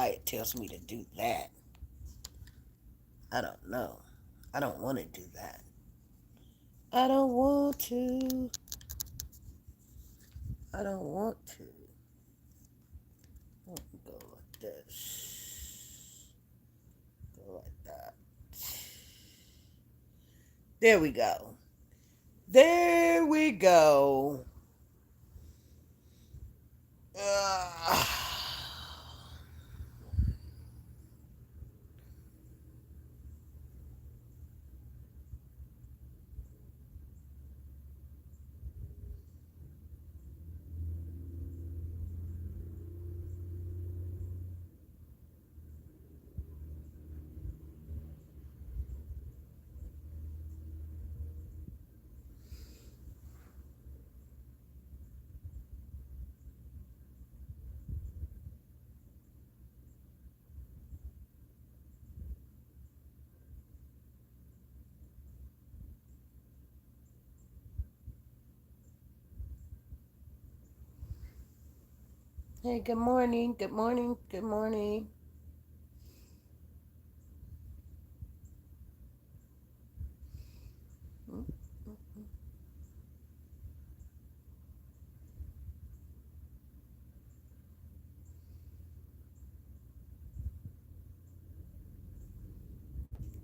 it tells me to do that. I don't know. I don't want to do that. I don't want to. I don't want to. Go like this. Go like that. There we go. There we go. Uh, hey, good morning. Good morning. Good morning.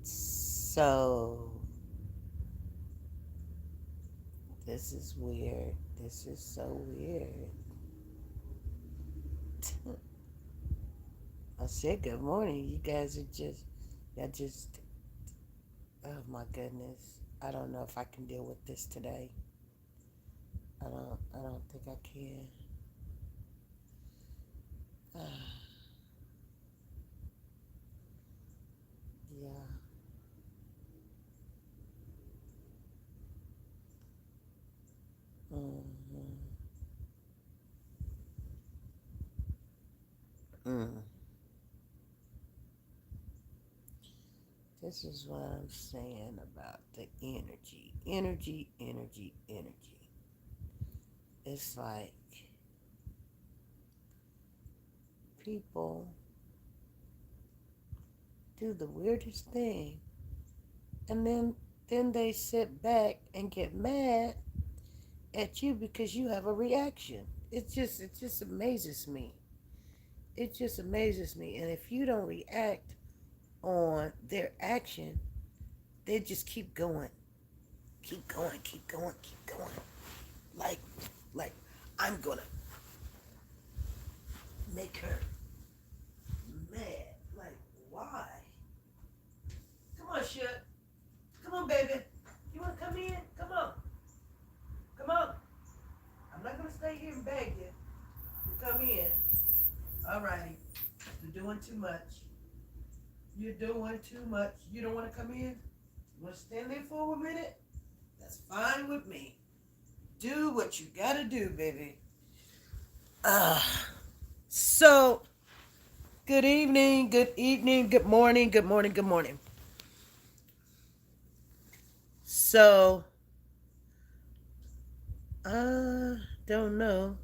So, this is weird. This is so weird. I said good morning. You guys are just, oh my goodness. I don't know if I can deal with this today. I don't think I can. Yeah. Mm-hmm. Mm. This is what I'm saying about the energy. Energy, energy, energy. It's like people do the weirdest thing and then they sit back and get mad at you because you have a reaction. It just amazes me. It just amazes me. And if you don't react on their action, they just keep going. Keep going, keep going, keep going. Like like I'm gonna make her mad. Like, why? Come on, Shut. Come on, baby. You wanna come in? Come on. Come on. I'm not gonna stay here and beg you to come in. Alrighty. You're doing too much. You're doing too much. You don't wanna come in? You wanna stand there for a minute? That's fine with me. Do what you gotta do, baby. Uh, so, good evening, good morning, good morning, good morning. So, don't know.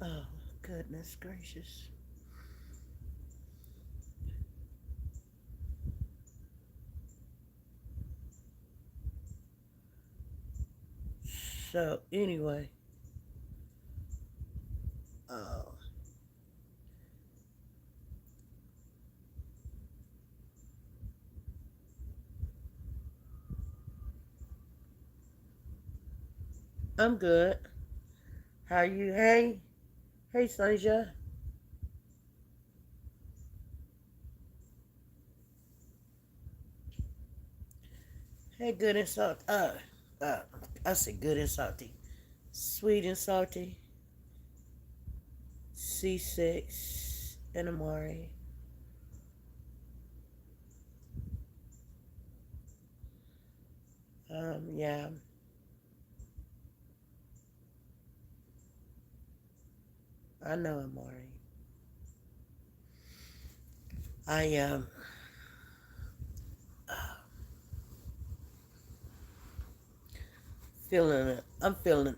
Oh, goodness gracious. So, anyway, oh, I'm good. How are you? Hey, hey, Sanja. Hey, good and salty. Uh, I said good and salty. Sweet and salty. C6 and Amari. Yeah, I know Amari. I feeling it. I'm feeling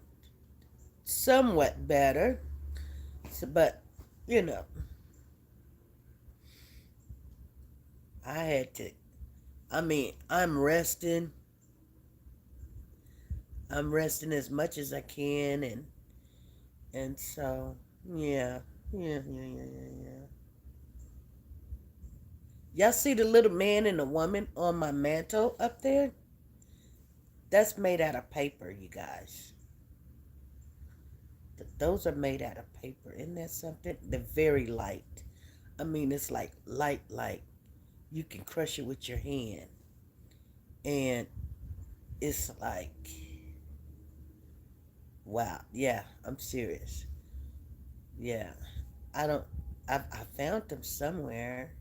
somewhat better, so, but you know, I had to. I mean, I'm resting as much as I can, and so yeah, yeah. Y'all see the little man and the woman on my mantle up there? That's made out of paper, you guys. Those are made out of paper. Isn't that something? They're very light. I mean, it's like light, like you can crush it with your hand. And it's like, wow. Yeah, I'm serious. Yeah. I don't, I found them somewhere.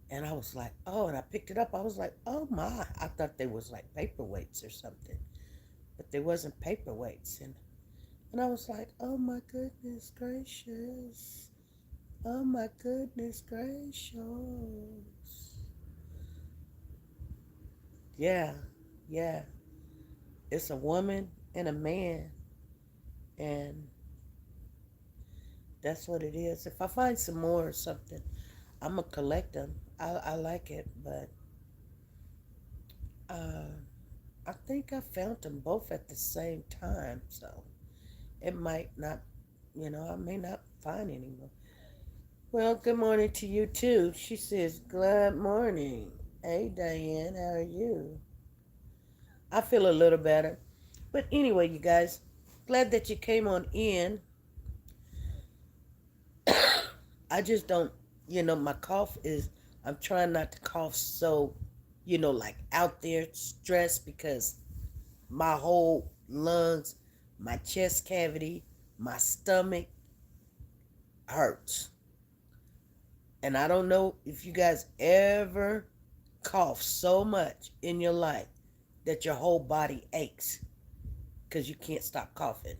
And I was like, oh, and I picked it up. I was like, oh my. I thought they was like paperweights or something. But they wasn't paperweights. And I was like, oh my goodness gracious. Oh my goodness gracious. Yeah, yeah. It's a woman and a man, and that's what it is. If I find some more or something, I'm gonna collect them. I like it, but uh, I think I found them both at the same time, so it might not, I may not find any more. Well, good morning to you too. She says, good morning. Hey, Diane, how are you? I feel a little better. But anyway, you guys, glad that you came on in. I just don't, my cough is, I'm trying not to cough so, like out there, stress, because my whole lungs, my chest cavity, my stomach hurts. And I don't know if you guys ever cough so much in your life that your whole body aches because you can't stop coughing.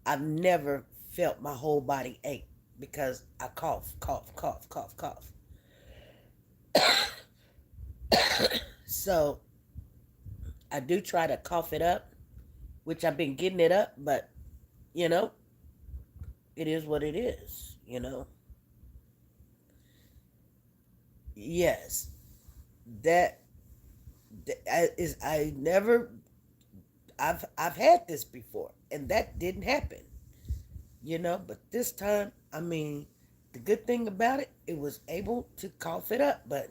I've never felt my whole body ache because I cough, cough, cough, cough, cough. So I do try to cough it up, which I've been getting it up, but you know, it is what it is, Yes, that, I never, I've had this before, and that didn't happen, But this time, I mean, the good thing about it, it was able to cough it up. But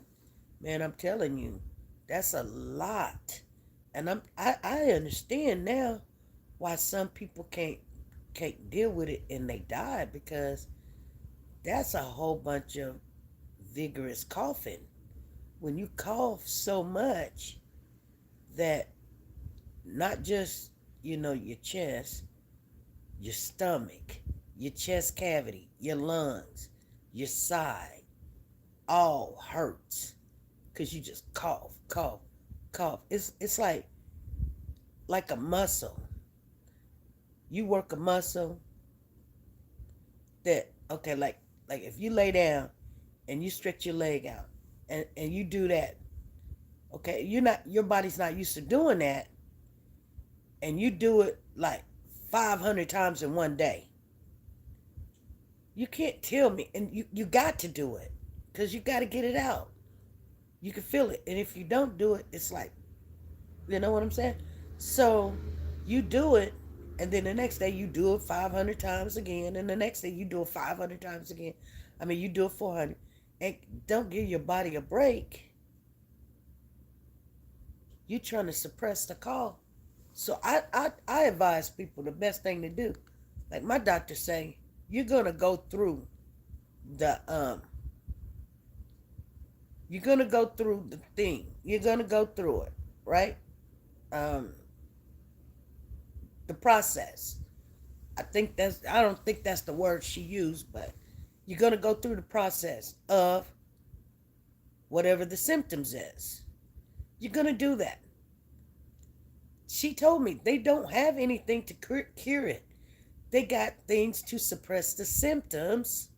man, I'm telling you, that's a lot, and I understand now why some people can't deal with it and they die, because that's a whole bunch of vigorous coughing. When you cough so much that not just your chest, your stomach, your chest cavity, your lungs, your side, all hurts because you just cough, cough, cough. It's like a muscle. You work a muscle that, okay, like if you lay down and you stretch your leg out, and you do that, okay, your body's not used to doing that, and you do it like 500 times in one day. You can't tell me, and you got to do it because you got to get it out. You can feel it, and if you don't do it, it's like, you know what I'm saying? So you do it, and then the next day you do it 500 times again, and the next day you do it 500 times again. I mean, you do it 400, and don't give your body a break. You trying to suppress the cough. So I advise people the best thing to do, like my doctor say, you're gonna go through the you're gonna go through the thing. You're gonna go through it, right? Um, the process. I don't think that's the word she used, but you're gonna go through the process of whatever the symptoms is. You're gonna do that. She told me they don't have anything to cure it. They got things to suppress the symptoms.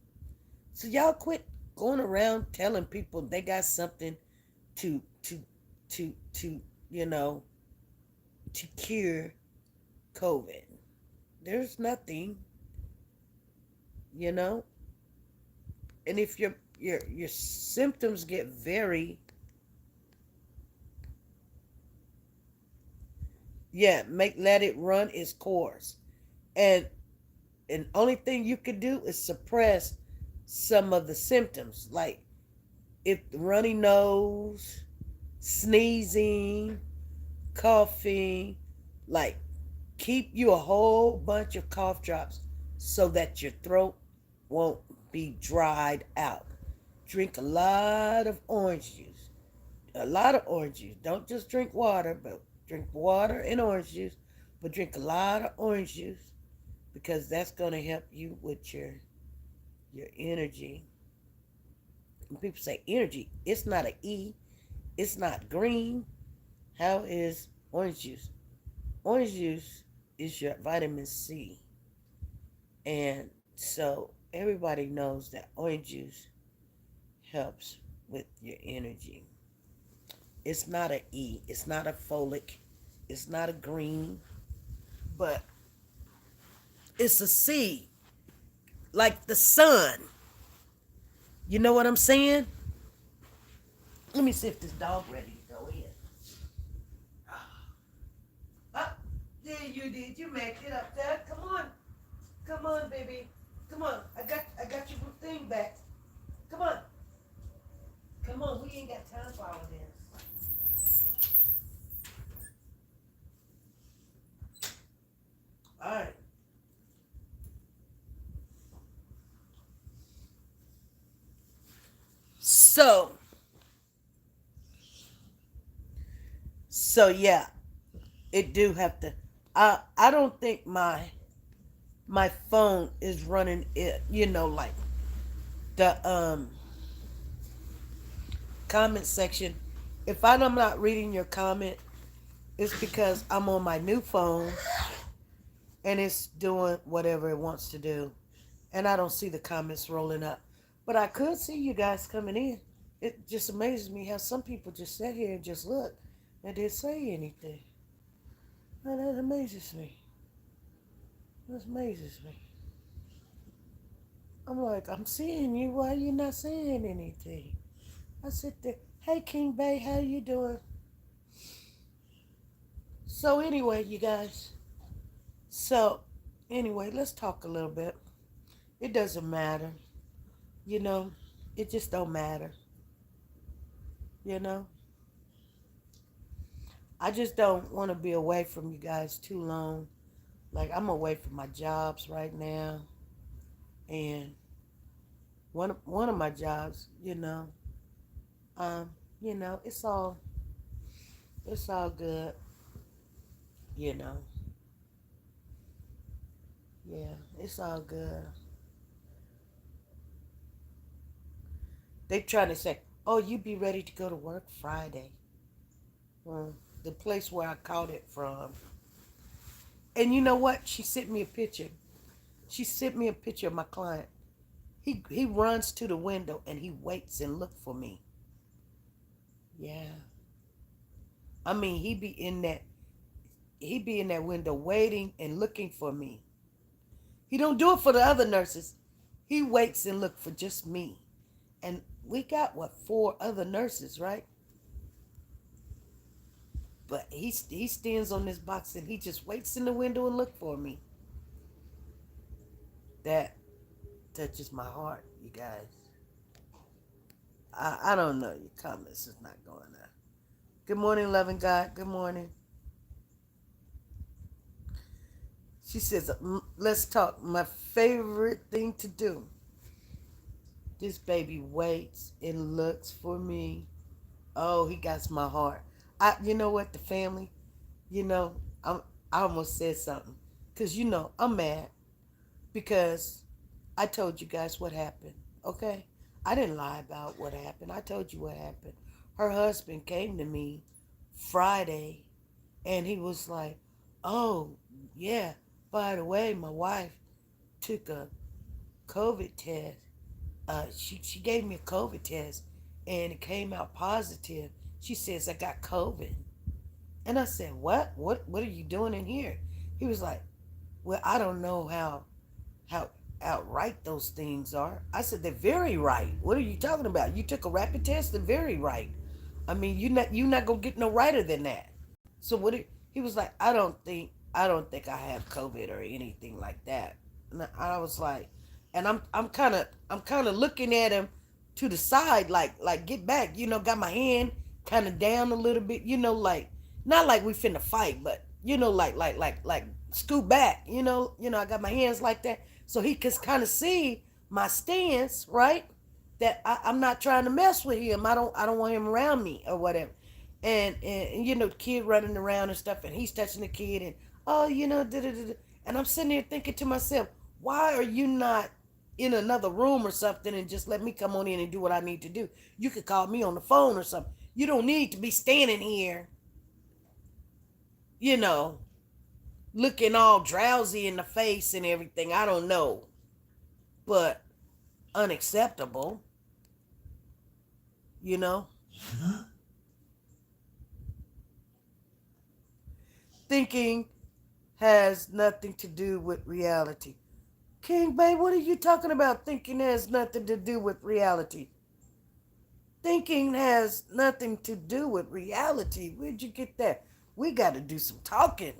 So y'all quit going around telling people they got something to to to to cure COVID. There's nothing, you know. And if your symptoms get very, yeah, make let it run its course. And only thing you can do is suppress some of the symptoms, like if runny nose, sneezing, coughing, like keep you a whole bunch of cough drops so that your throat won't be dried out. Drink a lot of orange juice. A lot of orange juice. Don't just drink water, but drink water and orange juice. But drink a lot of orange juice because that's going to help you with your energy. When people say energy, it's not an E. It's not green. How is orange juice? Orange juice is your vitamin C. And so everybody knows that orange juice helps with your energy. It's not a E. It's not a folic. It's not a green. But it's a C. Like the sun. You know what I'm saying? Let me see if this dog ready to go in. Ah, there you did. You make it up there. Come on. Come on, baby. Come on. I got your thing back. Come on. Come on. We ain't got time for all of this. All right. So, yeah, it do have to. I don't think my phone is running it. Like the comment section. If I'm not reading your comment, it's because I'm on my new phone and it's doing whatever it wants to do, and I don't see the comments rolling up. But I could see you guys coming in. It just amazes me how some people just sit here and just look and didn't say anything. And that amazes me. That amazes me. I'm like, I'm seeing you. Why are you not saying anything? I sit there. Hey, King Bay, how you doing? So anyway, you guys. So anyway, let's talk a little bit. It doesn't matter. You know, it just don't matter. You know, I just don't want to be away from you guys too long. Like I'm away from my jobs right now, and one of my jobs, um, it's all good. You know, yeah, it's all good. They trying to say, oh, you be ready to go to work Friday. Well, the place where I caught it from. And you know what? She sent me a picture. She sent me a picture of my client. He runs to the window and he waits and look for me. Yeah. I mean, he be in that window waiting and looking for me. He don't do it for the other nurses. He waits and look for just me. And we got what, four other nurses, right? But he stands on this box and he just waits in the window and look for me. That touches my heart, you guys. I don't know. Your comments is not going up. Good morning, loving God. Good morning. She says, let's talk. My favorite thing to do. This baby waits and looks for me. Oh, he got my heart. You know what? The family, you know, I almost said something. Because, I'm mad. Because I told you guys what happened. Okay? I didn't lie about what happened. I told you what happened. Her husband came to me Friday and he was like, oh, yeah, by the way, my wife took a COVID test. She gave me a COVID test and it came out positive. She says I got COVID. And I said, what? What are you doing in here? He was like, well, I don't know how outright those things are. I said, they're very right. What are you talking about? You took a rapid test, they're very right. I mean, you not gonna get no righter than that. So he was like, I don't think I have COVID or anything like that. And I was like, and I'm kind of looking at him to the side, like get back, got my hand kind of down a little bit, like not like we finna fight, but like scoot back, I got my hands like that, so he could kind of see my stance, right? That I'm not trying to mess with him. I don't want him around me or whatever. And the kid running around and stuff, and he's touching the kid, and oh, da da da. And I'm sitting there thinking to myself, why are you not in another room or something and just let me come on in and do what I need to do? You could call me on the phone or something. You don't need to be standing here, you know, looking all drowsy in the face and everything. I don't know, but unacceptable, you know. Thinking has nothing to do with reality. King Bay, what are you talking about? Thinking has nothing to do with reality. Thinking has nothing to do with reality. Where'd you get that? We got to do some talking.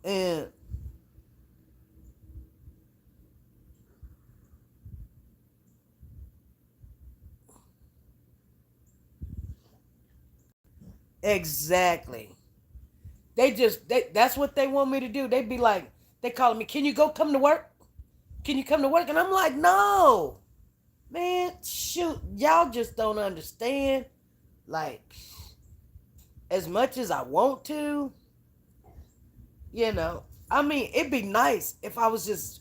And exactly. That's what they want me to do. They be like, they calling me, can you go come to work? Can you come to work? And I'm like, no. Man, shoot, y'all just don't understand. Like, as much as I want to, I mean, it'd be nice if I was just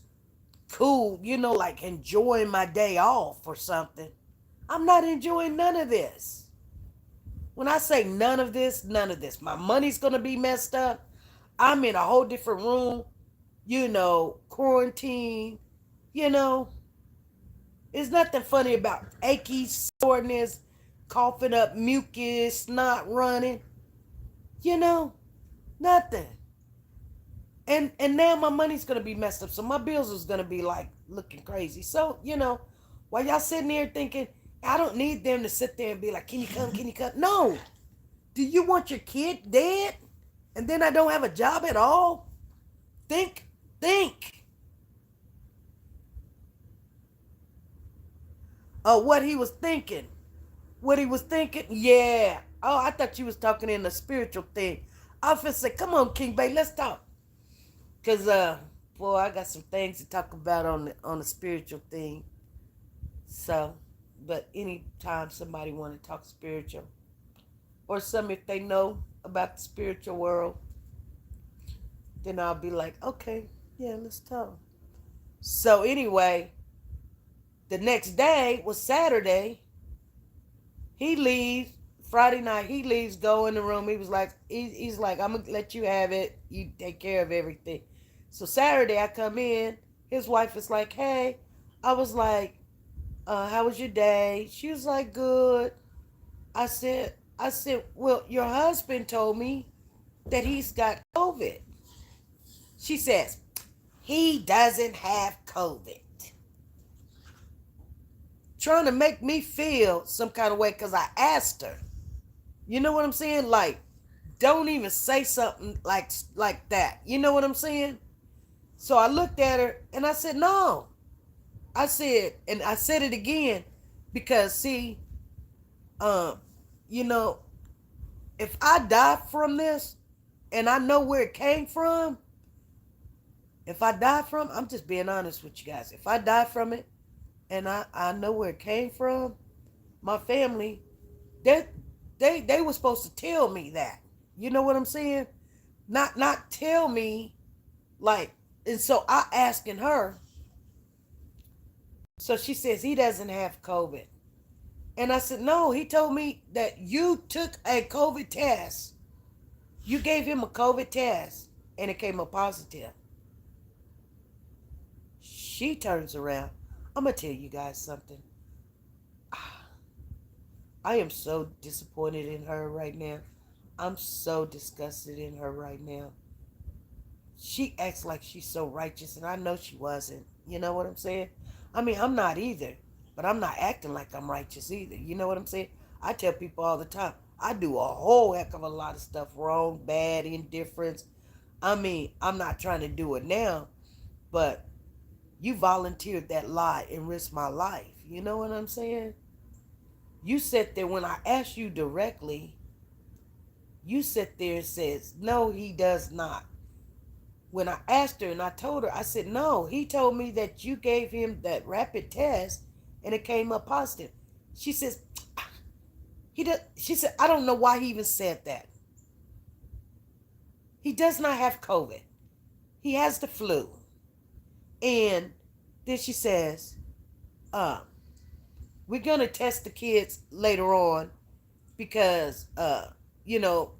cool, like enjoying my day off or something. I'm not enjoying none of this. When I say none of this, none of this. My money's going to be messed up. I'm in a whole different room, quarantine, you know. There's nothing funny about achy soreness, coughing up mucus, not running, you know, nothing. And now my money's gonna be messed up, so my bills is gonna be like looking crazy. So while y'all sitting there thinking, I don't need them to sit there and be like, can you come? Can you come? No. Do you want your kid dead, and then I don't have a job at all? Think. What he was thinking. What he was thinking? Yeah. Oh, I thought you was talking in a spiritual thing. I was say, come on, King Bay, let's talk. Cause boy, I got some things to talk about on the spiritual thing. So, but anytime somebody want to talk spiritual, or some if they know about the spiritual world, then I'll be like, okay, yeah, let's talk. So anyway, the next day was Saturday. He leaves Friday night. He leaves, go in the room. He was like, he's like, I'm gonna let you have it. You take care of everything. So Saturday I come in. His wife is like, hey. I was like, how was your day? She was like, good. I said, well, your husband told me that he's got COVID. She says, he doesn't have COVID. Trying to make me feel some kind of way because I asked her. You know what I'm saying? Like, don't even say something like that. You know what I'm saying? So I looked at her and I said, no. I said, and I said it again because see, um, you know, if I die from this and I know where it came from, if I die from, I'm just being honest with you guys. If I die from it and I know where it came from, my family, they they were supposed to tell me that. You know what I'm saying? Not tell me like, and so I asking her. So she says he doesn't have COVID. And I said, no, he told me that you took a COVID test. You gave him a COVID test and it came up positive. She turns around. I'm going to tell you guys something. I am so disappointed in her right now. I'm so disgusted in her right now. She acts like she's so righteous, and I know she wasn't. You know what I'm saying? I mean, I'm not either, but I'm not acting like I'm righteous either. You know what I'm saying? I tell people all the time, I do a whole heck of a lot of stuff wrong, bad, indifference. I mean, I'm not trying to do it now, but you volunteered that lie and risked my life. You know what I'm saying? You sat there when I asked you directly, you sat there and says, no, he does not. When I asked her and I told her, I said, no, he told me that you gave him that rapid test and it came up positive. She says, she said, I don't know why he even said that. He does not have COVID. He has the flu. And then she says, uh, we're gonna test the kids later on because you know,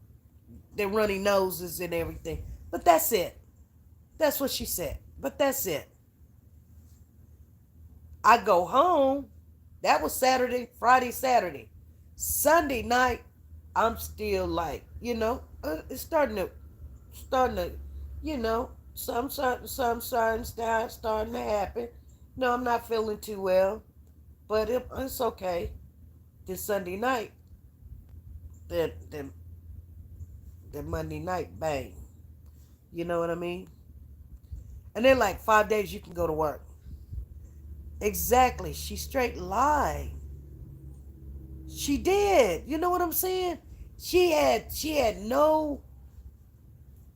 they're running noses and everything. But that's it. That's what she said. But that's it. I go home. That was Saturday, Friday, Saturday. Sunday night, I'm still like, it's starting to, some starting to happen. No, I'm not feeling too well, but it's okay. This Sunday night, then Monday night, bang. You know what I mean? And then like 5 days you can go to work. Exactly. She straight lied. She did. You know what I'm saying? She had no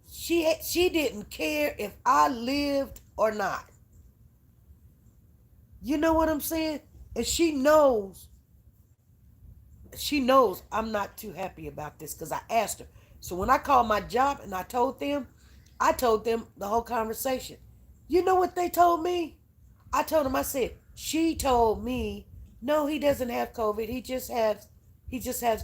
she didn't care if I lived or not. You know what I'm saying? And she knows I'm not too happy about this because I asked her. So when I called my job and I told them the whole conversation. You know what they told me? I told them, I said, she told me, no, he doesn't have COVID. He just has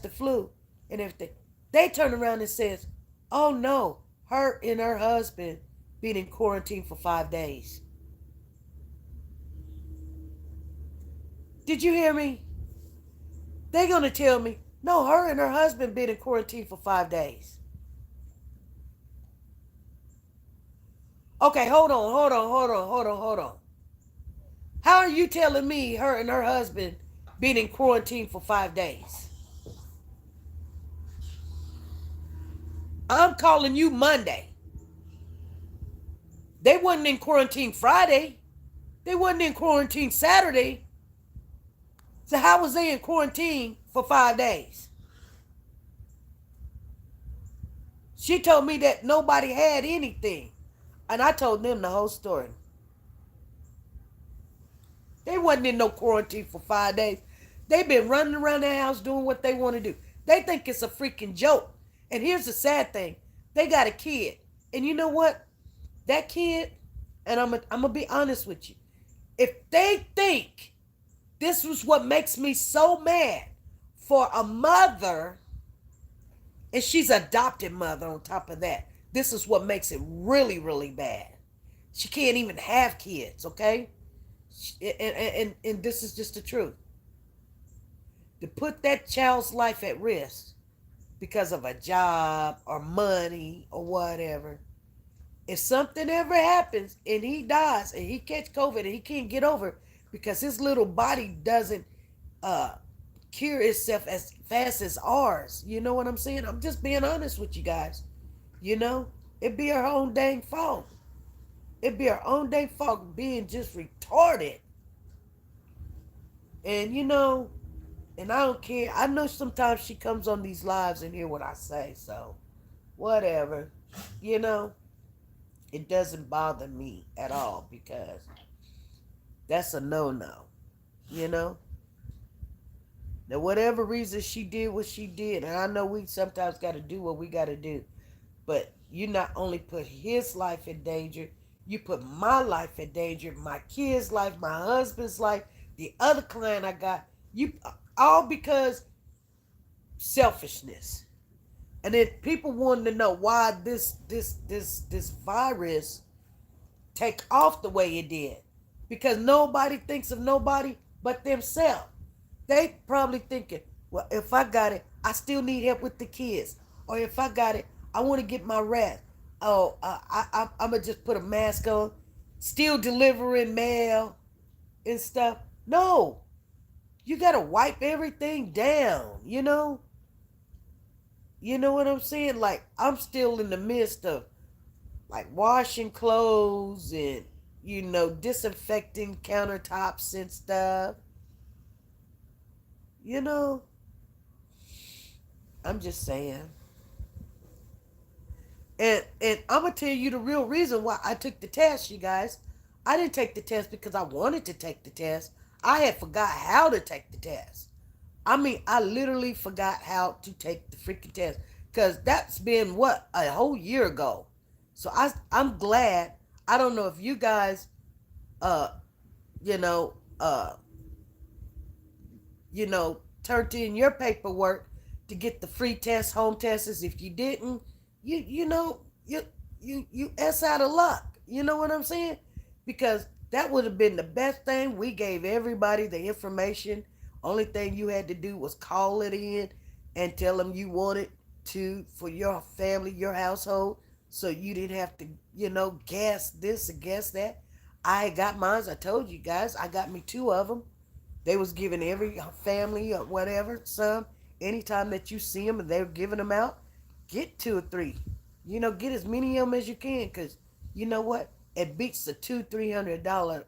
the flu and everything. They turn around and says, oh no, her and her husband been in quarantine for 5 days. Did you hear me? They gonna tell me, no, her and her husband been in quarantine for 5 days. Okay, hold on. How are you telling me her and her husband been in quarantine for 5 days? I'm calling you Monday. They wasn't in quarantine Friday. They wasn't in quarantine Saturday. So how was they in quarantine for 5 days? She told me that nobody had anything. And I told them the whole story. They wasn't in no quarantine for 5 days. They been running around their house doing what they want to do. They think it's a freaking joke. And here's the sad thing. They got a kid. And you know what? That kid, and I'm going to be honest with you. If they think this was what makes me so mad for a mother, and she's adopted mother on top of that, this is what makes it really, really bad. She can't even have kids, okay? And this is just the truth. To put that child's life at risk because of a job or money or whatever. If something ever happens and he dies and he catch COVID and he can't get over it because his little body doesn't cure itself as fast as ours. You know what I'm saying? I'm just being honest with you guys. It'd be our own dang fault. It'd be our own dang fault being just retarded. And and I don't care. I know sometimes she comes on these lives and hear what I say, so whatever. It doesn't bother me at all because that's a no-no. Now, whatever reason she did what she did, and I know we sometimes got to do what we got to do, but you not only put his life in danger, you put my life in danger, my kid's life, my husband's life, the other client I got, all because selfishness. And then people wanting to know why this virus take off the way it did. Because nobody thinks of nobody but themselves. They probably thinking, well, if I got it, I still need help with the kids. Or if I got it, I want to get my rest. oh, I'm gonna just put a mask on, still delivering mail and stuff. No, you gotta wipe everything down. You know what I'm saying? Like I'm still in the midst of like washing clothes and disinfecting countertops and stuff. You know, I'm just saying. And I'm gonna tell you the real reason why I took the test, you guys. I didn't take the test because I wanted to take the test. I had forgot how to take the test. I mean, I literally forgot how to take the freaking test because that's been what a whole year ago. So I'm glad. I don't know if you guys, uh, you know, uh, turned in your paperwork to get the free test, home tests. If you didn't, you know, you s out of luck. You know what I'm saying? Because that would have been the best thing. We gave everybody the information. Only thing you had to do was call it in and tell them you wanted to for your family, your household, so you didn't have to, guess this or guess that. I got mine. I told you guys. I got me two of them. They was giving every family or whatever some. Anytime that you see them and they're giving them out, get two or three. Get as many of them as you can, cause you know what? It beats the $200-300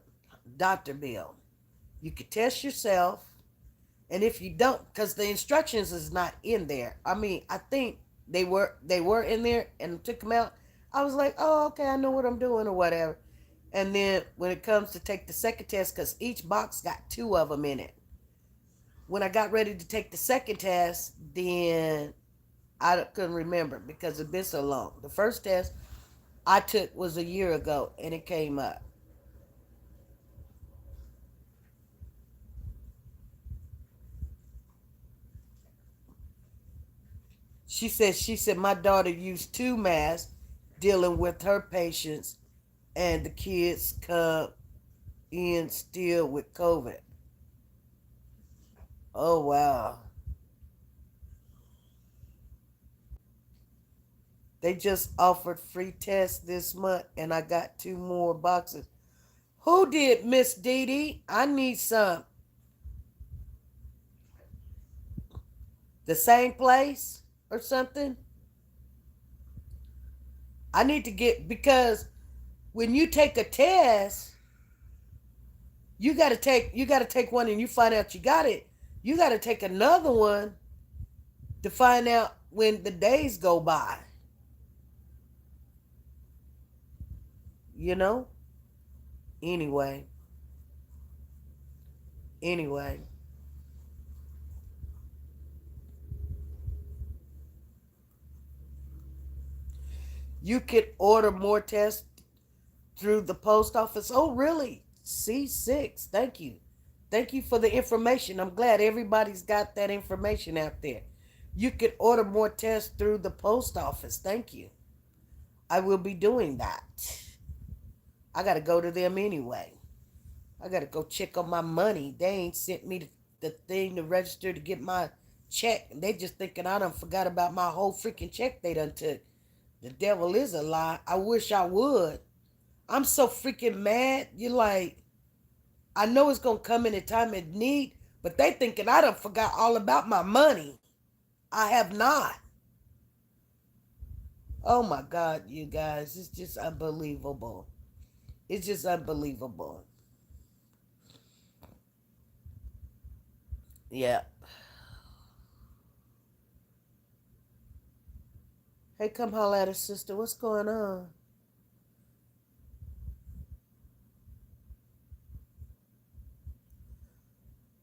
doctor bill. You could test yourself, and if you don't, cause the instructions is not in there. I mean, I think they were in there and took them out. I was like, oh, okay, I know what I'm doing or whatever. And then when it comes to take the second test, because each box got two of them in it. When I got ready to take the second test, then I couldn't remember because it's been so long. The first test I took was a year ago and it came up. She said my daughter used two masks dealing with her patients and the kids come in still with COVID. Oh wow. They just offered free tests this month and I got two more boxes. Who did, Miss Dee Dee? I need some. The same place or something? I need to get, because when you take a test, you gotta take one and you find out you got it. You gotta take another one to find out when the days go by. You know? Anyway. Anyway. You could order more tests through the post office. Oh, really? C6. Thank you. Thank you for the information. I'm glad everybody's got that information out there. You could order more tests through the post office. Thank you. I will be doing that. I got to go to them anyway. I got to go check on my money. They ain't sent me the thing to register to get my check. They just thinking I done forgot about my whole freaking check they done took. The devil is a lie. I wish I would. I'm so freaking mad. You're like, I know it's gonna come in a time of need, but they thinking I done forgot all about my money. I have not. Oh my God, you guys, it's just unbelievable. It's just unbelievable. Yeah. Hey, come holler at us, sister. What's going on?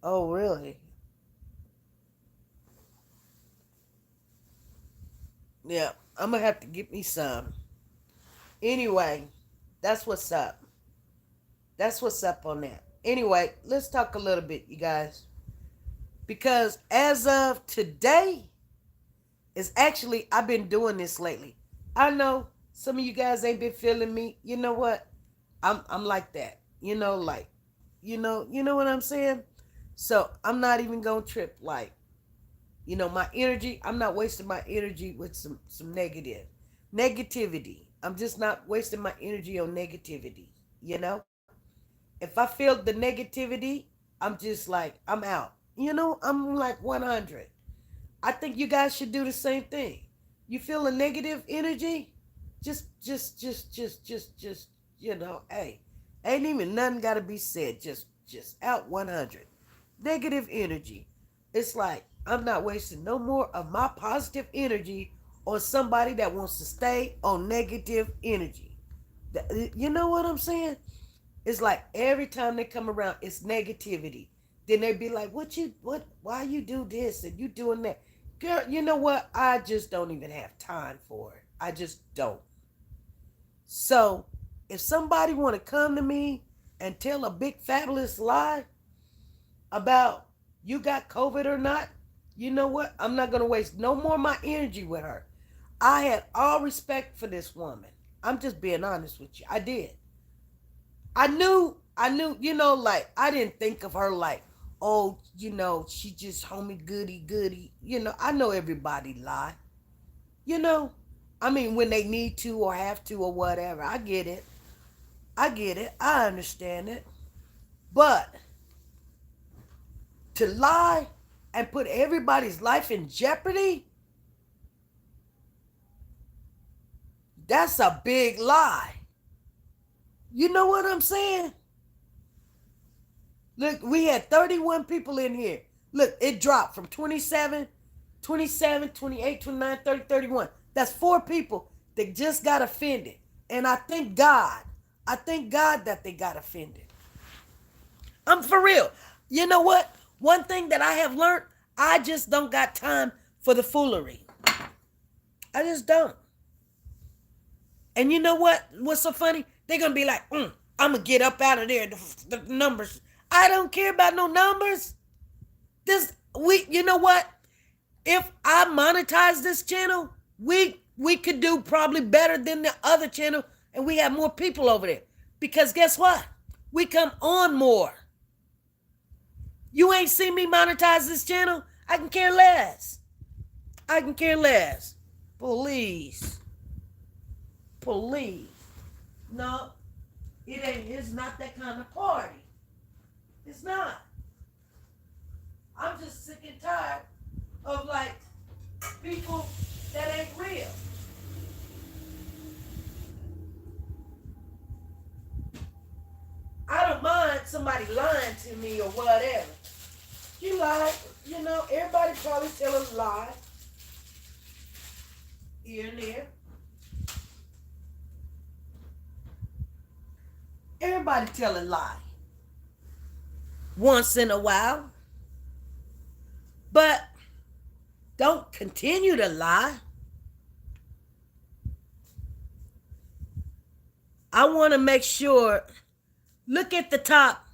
Oh, really? Yeah. I'm gonna have to get me some. Anyway, that's what's up. That's what's up on that. Anyway, let's talk a little bit, you guys. Because as of today, is actually I've been doing this lately. I know some of you guys ain't been feeling me. You know what? I'm like that. Like you know what I'm saying? So I'm not even gonna trip like, my energy, I'm not wasting my energy with some negativity. I'm just not wasting my energy on negativity, you know? If I feel the negativity, I'm just like, I'm out. I'm like 100. I think you guys should do the same thing. You feel a negative energy? Just, hey, ain't even nothing got to be said. Just out 100. Negative energy. It's like, I'm not wasting no more of my positive energy on somebody that wants to stay on negative energy. You know what I'm saying? It's like every time they come around, it's negativity. Then they be like, why you do this and you doing that? Girl, you know what? I just don't even have time for it. I just don't. So if somebody want to come to me and tell a big fabulous lie about you got COVID or not, you know what? I'm not going to waste no more of my energy with her. I had all respect for this woman. I'm just being honest with you. I did. I knew, like, I didn't think of her like, oh, she just homie goody goody. I know everybody lie. You know, I mean, when they need to or have to or whatever. I get it. I get it. I understand it. But to lie and put everybody's life in jeopardy, that's a big lie. You know what I'm saying? Look, we had 31 people in here. Look, it dropped from 27, 28, 29, 30, 31. That's 4 people that just got offended. And I thank God. I thank God that they got offended. I'm for real. You know what? One thing that I have learned, I just don't got time for the foolery. I just don't. And you know what? What's so funny? They're going to be like, I'm going to get up out of there. The numbers. I don't care about no numbers. You know what? If I monetize this channel, we could do probably better than the other channel, and we have more people over there. Because guess what? We come on more. You ain't seen me monetize this channel? I can care less. I can care less. Please. No, it ain't. It's not that kind of party. It's not. I'm just sick and tired of like people that ain't real. I don't mind somebody lying to me or whatever. You lie, everybody probably tell a lie here and there. Everybody tell a lie once in a while. But don't continue to lie. I want to make sure, look at the top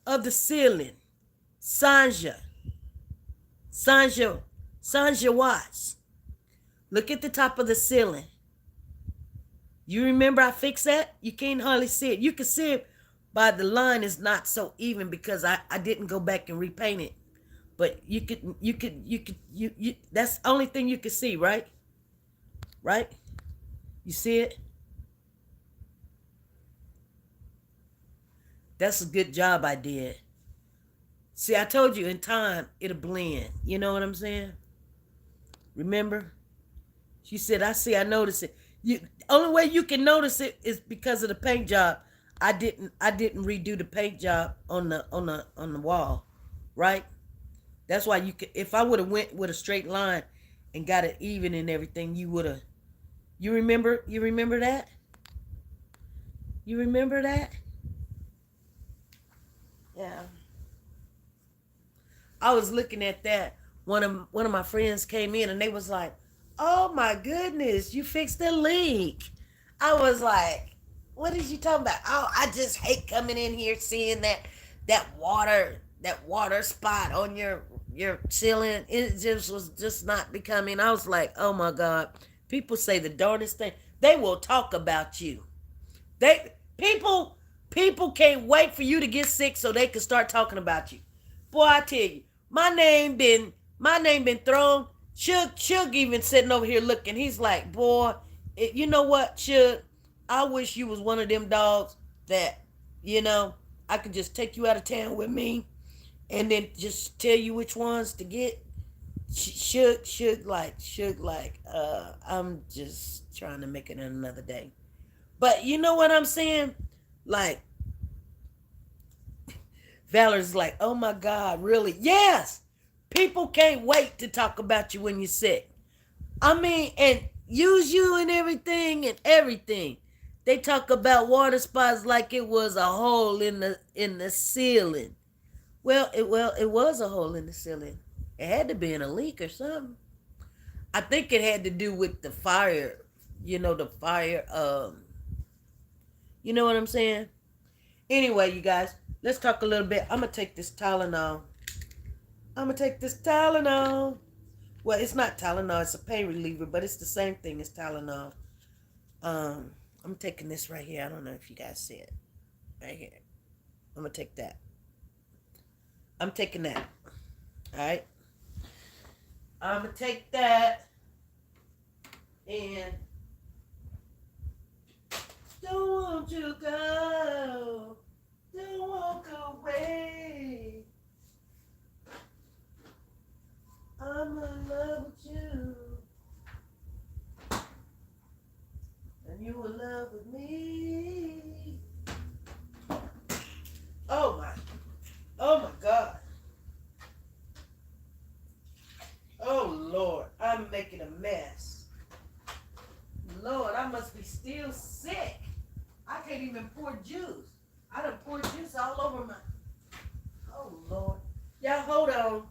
of the ceiling. Sanja Watts. Look at the top of the ceiling. You remember I fixed that? You can't hardly see it. You can see it by the line is not so even because I didn't go back and repaint it. But you that's the only thing you can see, right? Right? You see it? That's a good job I did. See, I told you in time it'll blend. You know what I'm saying? Remember? She said, I notice it. Only way you can notice it is because of the paint job. I didn't redo the paint job on the wall, right? That's why you could. If I would have went with a straight line and got it even and everything, you would have. You remember that? You remember that? Yeah. I was looking at that. One of my friends came in and they was like, "Oh my goodness, you fixed the leak." I was like, "What is you talking about?" Oh, I just hate coming in here seeing that water spot on your ceiling. It just was just not becoming. I was like, "Oh my God." People say the darndest thing. They will talk about you. People can't wait for you to get sick so they can start talking about you. Boy, I tell you, my name been thrown. Suge even sitting over here looking. He's like, boy, you know what, Suge? I wish you was one of them dogs that, you know, I could just take you out of town with me and then just tell you which ones to get. I'm just trying to make it another day. But you know what I'm saying? Like, Valer's like, oh my God, really? Yes! People can't wait to talk about you when you're sick. I mean, and use you and everything and everything. They talk about water spots like it was a hole in the ceiling. Well, it was a hole in the ceiling. It had to be in a leak or something. I think it had to do with the fire. The fire. You know what I'm saying? Anyway, you guys, let's talk a little bit. I'm gonna take this Tylenol. I'm gonna take this Tylenol. Well, it's not Tylenol. It's a pain reliever, but it's the same thing as Tylenol. I'm taking this right here. I don't know if you guys see it. Right here. I'm gonna take that. I'm taking that. All right. I'm gonna take that and don't want you to go. Don't walk away. I'm in love with you. And you in love with me. Oh my God. Oh Lord, I'm making a mess. Lord, I must be still sick. I can't even pour juice. I done poured juice all over my. Oh Lord. Y'all hold on.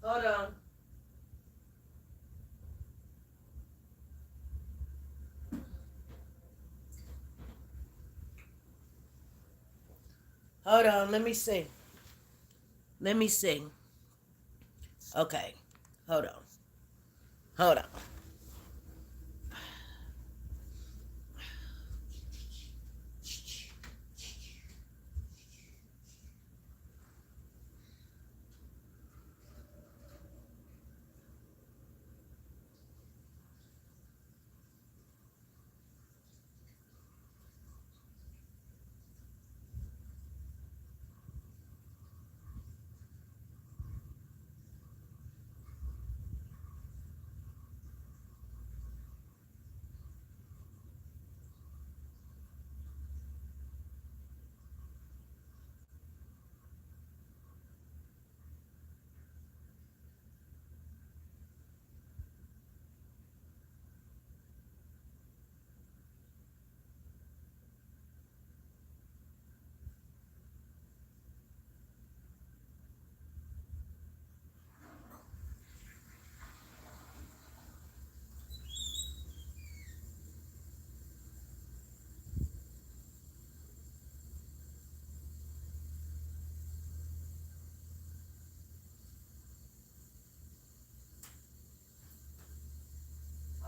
Hold on. Hold on. Let me see. Let me see. Okay. Hold on. Hold on.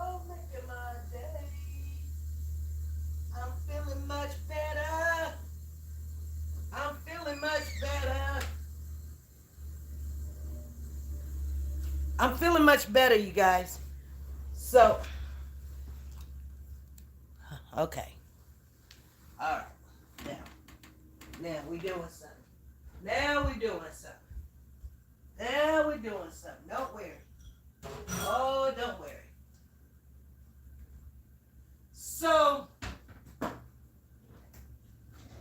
Oh, making my day. I'm feeling much better. I'm feeling much better. I'm feeling much better, you guys. So, okay. All right. Now we doing something. Now we doing something. Now we doing something. Don't worry. Oh, don't worry. So,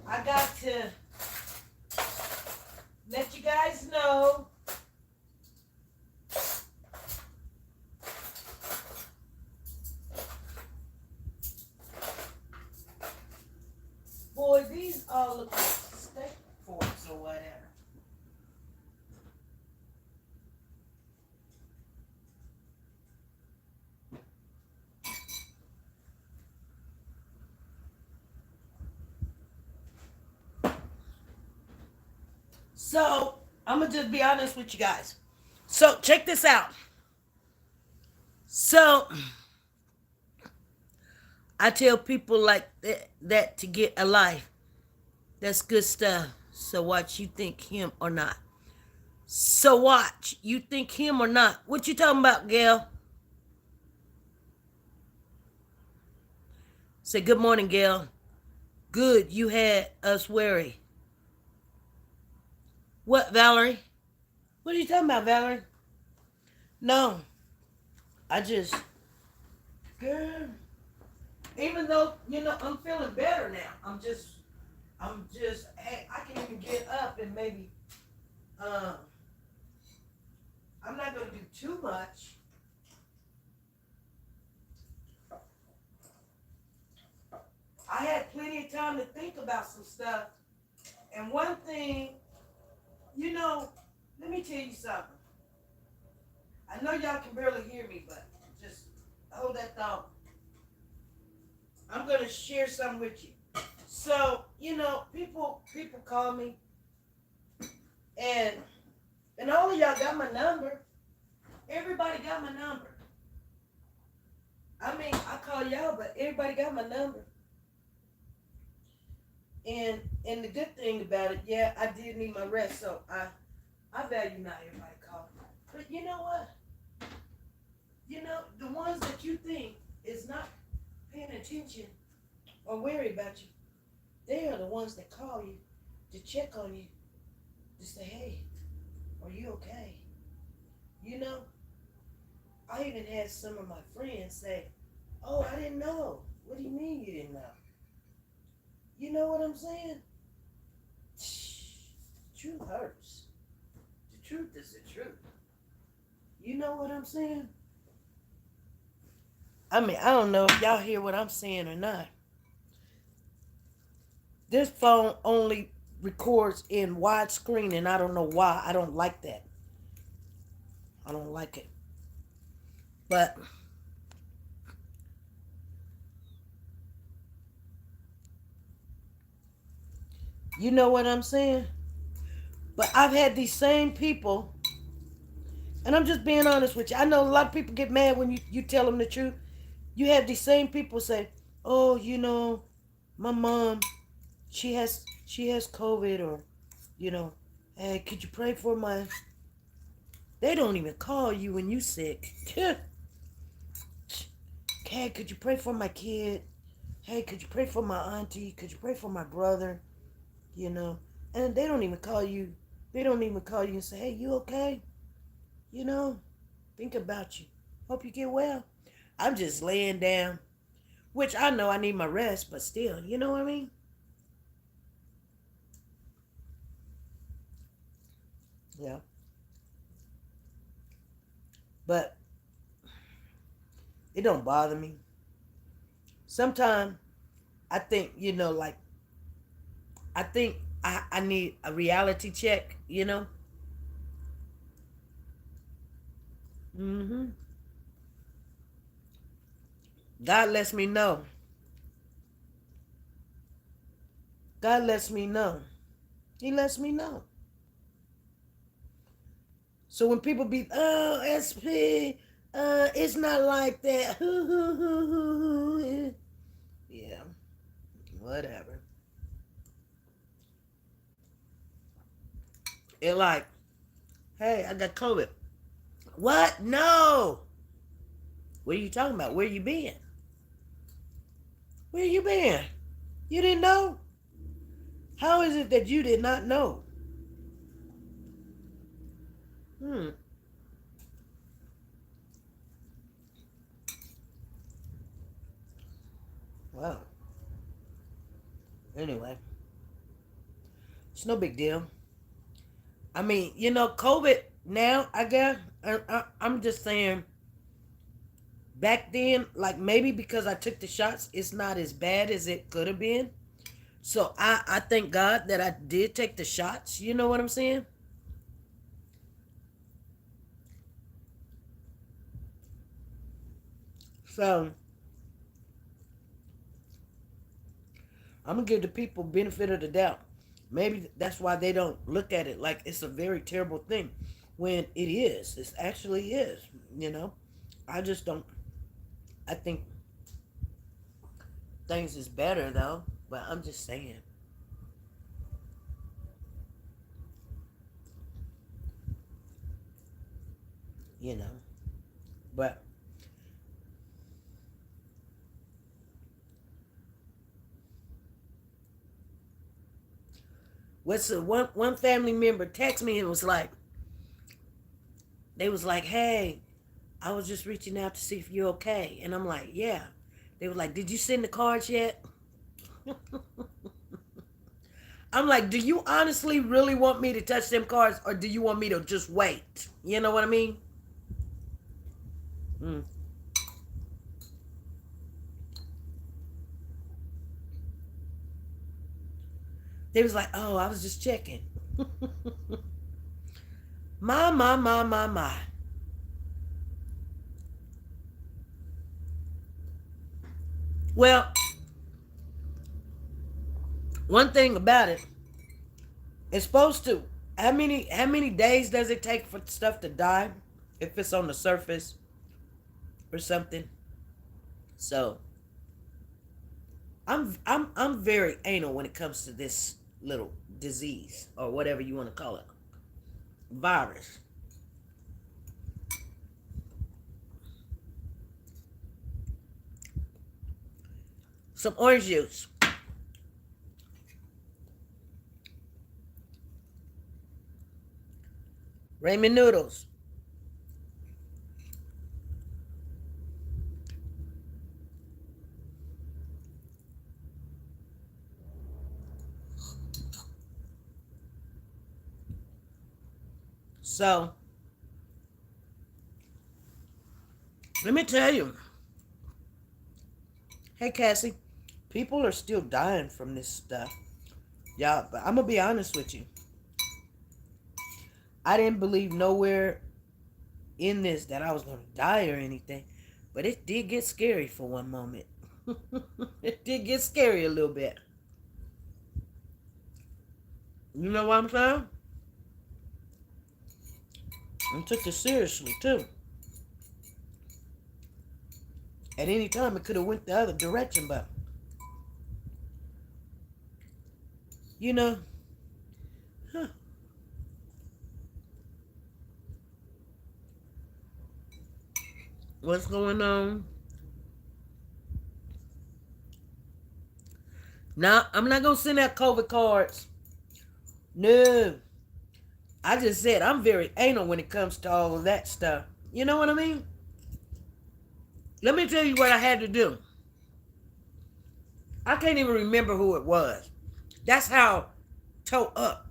I got to let you guys know boy, these all look like steak forks or whatever. So, I'm going to just be honest with you guys. So, check this out. So, I tell people like that to get a life. That's good stuff. So, watch, you think him or not. So, watch, you think him or not. What you talking about, Gail? Say good morning, Gail. Good, you had us worry. What, Valerie? What are you talking about, Valerie? No, I just, girl. Even though I'm feeling better now. I'm just. Hey, I can even get up and maybe. Um, I'm not gonna do too much. I had plenty of time to think about some stuff. And one thing, let me tell you something. I know y'all can barely hear me, but just hold that thought. I'm gonna share something with you. So, people call me and all of y'all got my number. Everybody got my number. I mean, I call y'all, but everybody got my number. And the good thing about it, yeah, I did need my rest, so I value not everybody calling. But you know what? The ones that you think is not paying attention or worry about you, they are the ones that call you to check on you, to say, hey, are you okay? You know, I even had some of my friends say, oh, I didn't know. What do you mean you didn't know? You know what I'm saying? The truth hurts. The truth is the truth. You know what I'm saying? I mean, I don't know if y'all hear what I'm saying or not. This phone only records in widescreen, and I don't know why. I don't like that. I don't like it. But you know what I'm saying? But I've had these same people, and I'm just being honest with you. I know a lot of people get mad when you tell them the truth. You have these same people say, oh, my mom, she has COVID, or, hey, could you pray for my... They don't even call you when you sick. Hey, could you pray for my kid? Hey, could you pray for my auntie? Could you pray for my brother? And they don't even call you. They don't even call you and say, hey, you okay? Think about you. Hope you get well. I'm just laying down, which I know I need my rest, but still, you know what I mean? Yeah. But it don't bother me. Sometimes I think, like, I think I need a reality check. Mm-hmm. God lets me know. God lets me know. He lets me know. So when people be, oh, SP, it's not like that. Yeah, whatever. It like, hey, I got COVID. What? No. What are you talking about? Where you been? Where you been? You didn't know? How is it that you did not know? Hmm. Well, anyway, it's no big deal. I mean, COVID now, I guess, I'm just saying, back then, like maybe because I took the shots, it's not as bad as it could have been. So I thank God that I did take the shots. You know what I'm saying? So I'm gonna give the people benefit of the doubt. Maybe that's why they don't look at it like it's a very terrible thing, when it is. It actually is. You know, I just don't. I think things is better though. But I'm just saying. You know. But What's the one family member text me and was like, they was like, hey, I was just reaching out to see if you're okay. And I'm like, yeah. They were like, did you send the cards yet? I'm like, do you honestly really want me to touch them cards or do you want me to just wait? You know what I mean? Mm. They was like, oh, I was just checking. My. Well, one thing about it, it's supposed to. How many days does it take for stuff to die if it's on the surface or something? So I'm very anal when it comes to this little disease or whatever you want to call it, virus. Some orange juice. Ramen noodles. So let me tell you, hey Cassie, people are still dying from this stuff. Yeah, but I'm gonna be honest with you. I didn't believe nowhere in this that I was gonna die or anything, but it did get scary for one moment. It did get scary a little bit. You know what I'm saying? I took this seriously too. At any time, it could have went the other direction, but you know, huh. What's going on? Now, I'm not gonna send out COVID cards. No, I just said I'm very anal when it comes to all of that stuff. You know what I mean? Let me tell you what I had to do. I can't even remember who it was. That's how toe up.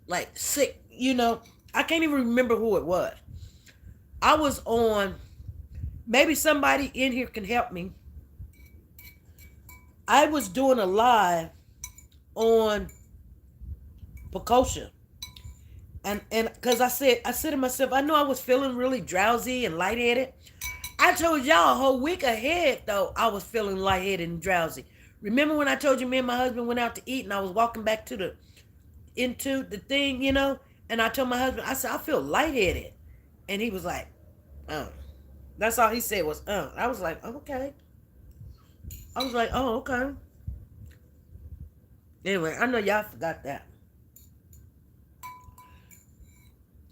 Like sick. I can't even remember who it was. I was on. Maybe somebody in here can help me. I was doing a live on Pecosha. And because I said to myself, I know I was feeling really drowsy and lightheaded. I told y'all a whole week ahead, though, I was feeling lightheaded and drowsy. Remember when I told you me and my husband went out to eat and I was walking back into the thing, and I told my husband, I said, I feel lightheaded. And he was like, oh. That's all he said was, oh. I was like, oh, okay. I was like, oh, okay. Anyway, I know y'all forgot that.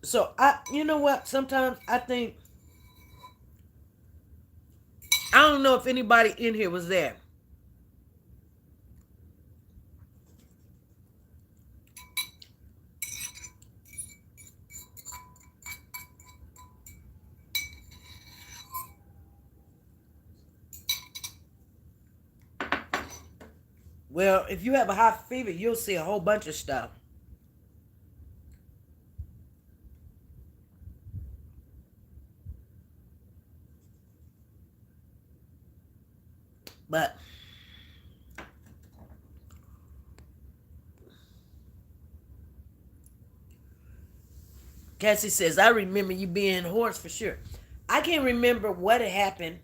So you know what? Sometimes I think, I don't know if anybody in here was there. Well, if you have a high fever, you'll see a whole bunch of stuff. But Cassie says, I remember you being hoarse for sure. I can't remember what had happened.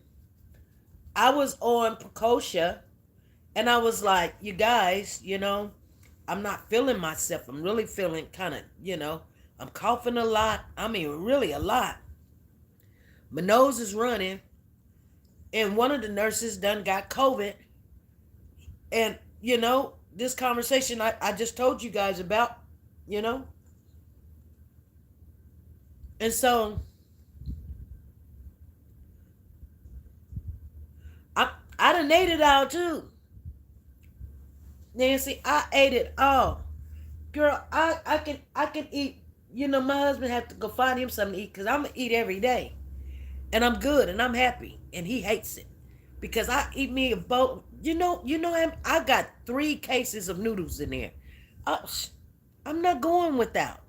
I was on Precosha and I was like, you guys, I'm not feeling myself. I'm really feeling kind of, I'm coughing a lot. I mean, really a lot. My nose is running. And one of the nurses done got COVID. And, this conversation I just told you guys about, you know? And so I done ate it out too. Nancy, I ate it all. Girl, I can eat. You know, my husband have to go find him something to eat because I'm gonna eat every day, and I'm good and I'm happy, and he hates it because I eat me a bowl. I got 3 cases of noodles in there. Uh, I'm not going without.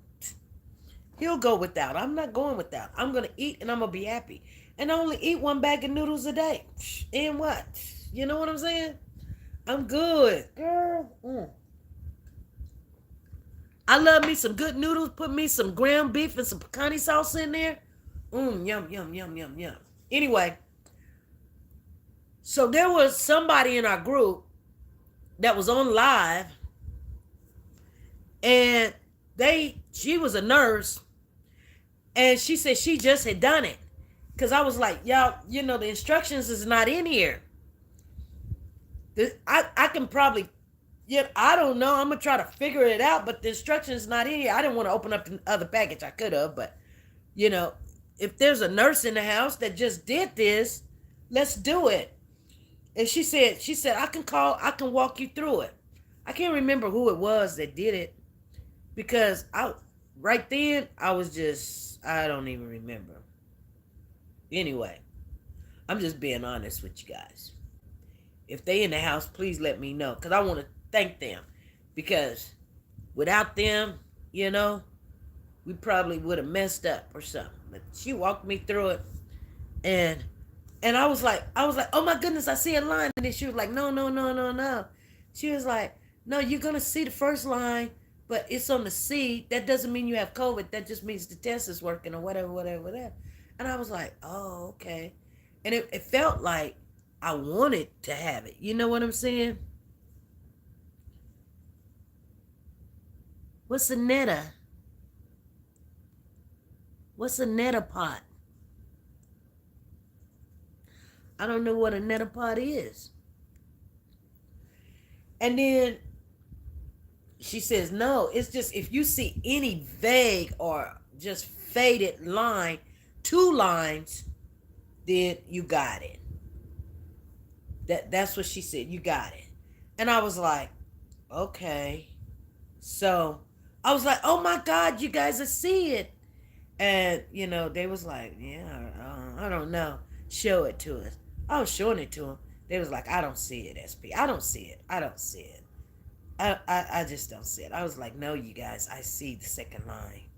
He'll go without. I'm not going without. I'm gonna eat and I'm gonna be happy. And I only eat 1 bag of noodles a day. And what? You know what I'm saying? I'm good, girl. I love me some good noodles. Put me some ground beef and some pecani sauce in there. Yum, yum, yum, yum, yum. Anyway, so there was somebody in our group that was on live, and she was a nurse, and she said she just had done it. Because I was like, y'all, the instructions is not in here. I can probably, I don't know. I'm going to try to figure it out, but the instructions is not in here. I didn't want to open up the other package. I could have, but, if there's a nurse in the house that just did this, let's do it. And she said, I can walk you through it. I can't remember who it was that did it because right then I don't even remember. Anyway, I'm just being honest with you guys. If they in the house, please let me know because I want to thank them because without them, we probably would have messed up or something. But she walked me through it, and I was like, oh my goodness, I see a line, and then she was like, no, no, no, no, no. She was like, no, you're gonna see the first line, but it's on the C. That doesn't mean you have COVID. That just means the test is working or whatever, whatever, whatever. And I was like, oh, okay. And it felt like I wanted to have it. You know what I'm saying? What's a netta? What's a netta pot? I don't know what a netta pot is. And then she says, no, it's just if you see any vague or just faded line, 2 lines, then you got it. That's what she said. You got it. And I was like, okay. So I was like, oh my God, you guys will see it. And, they was like, yeah, I don't know. Show it to us. I was showing it to them. They was like, I don't see it, SP. I don't see it. I don't see it. I just don't see it. I was like, no, you guys, I see the second line.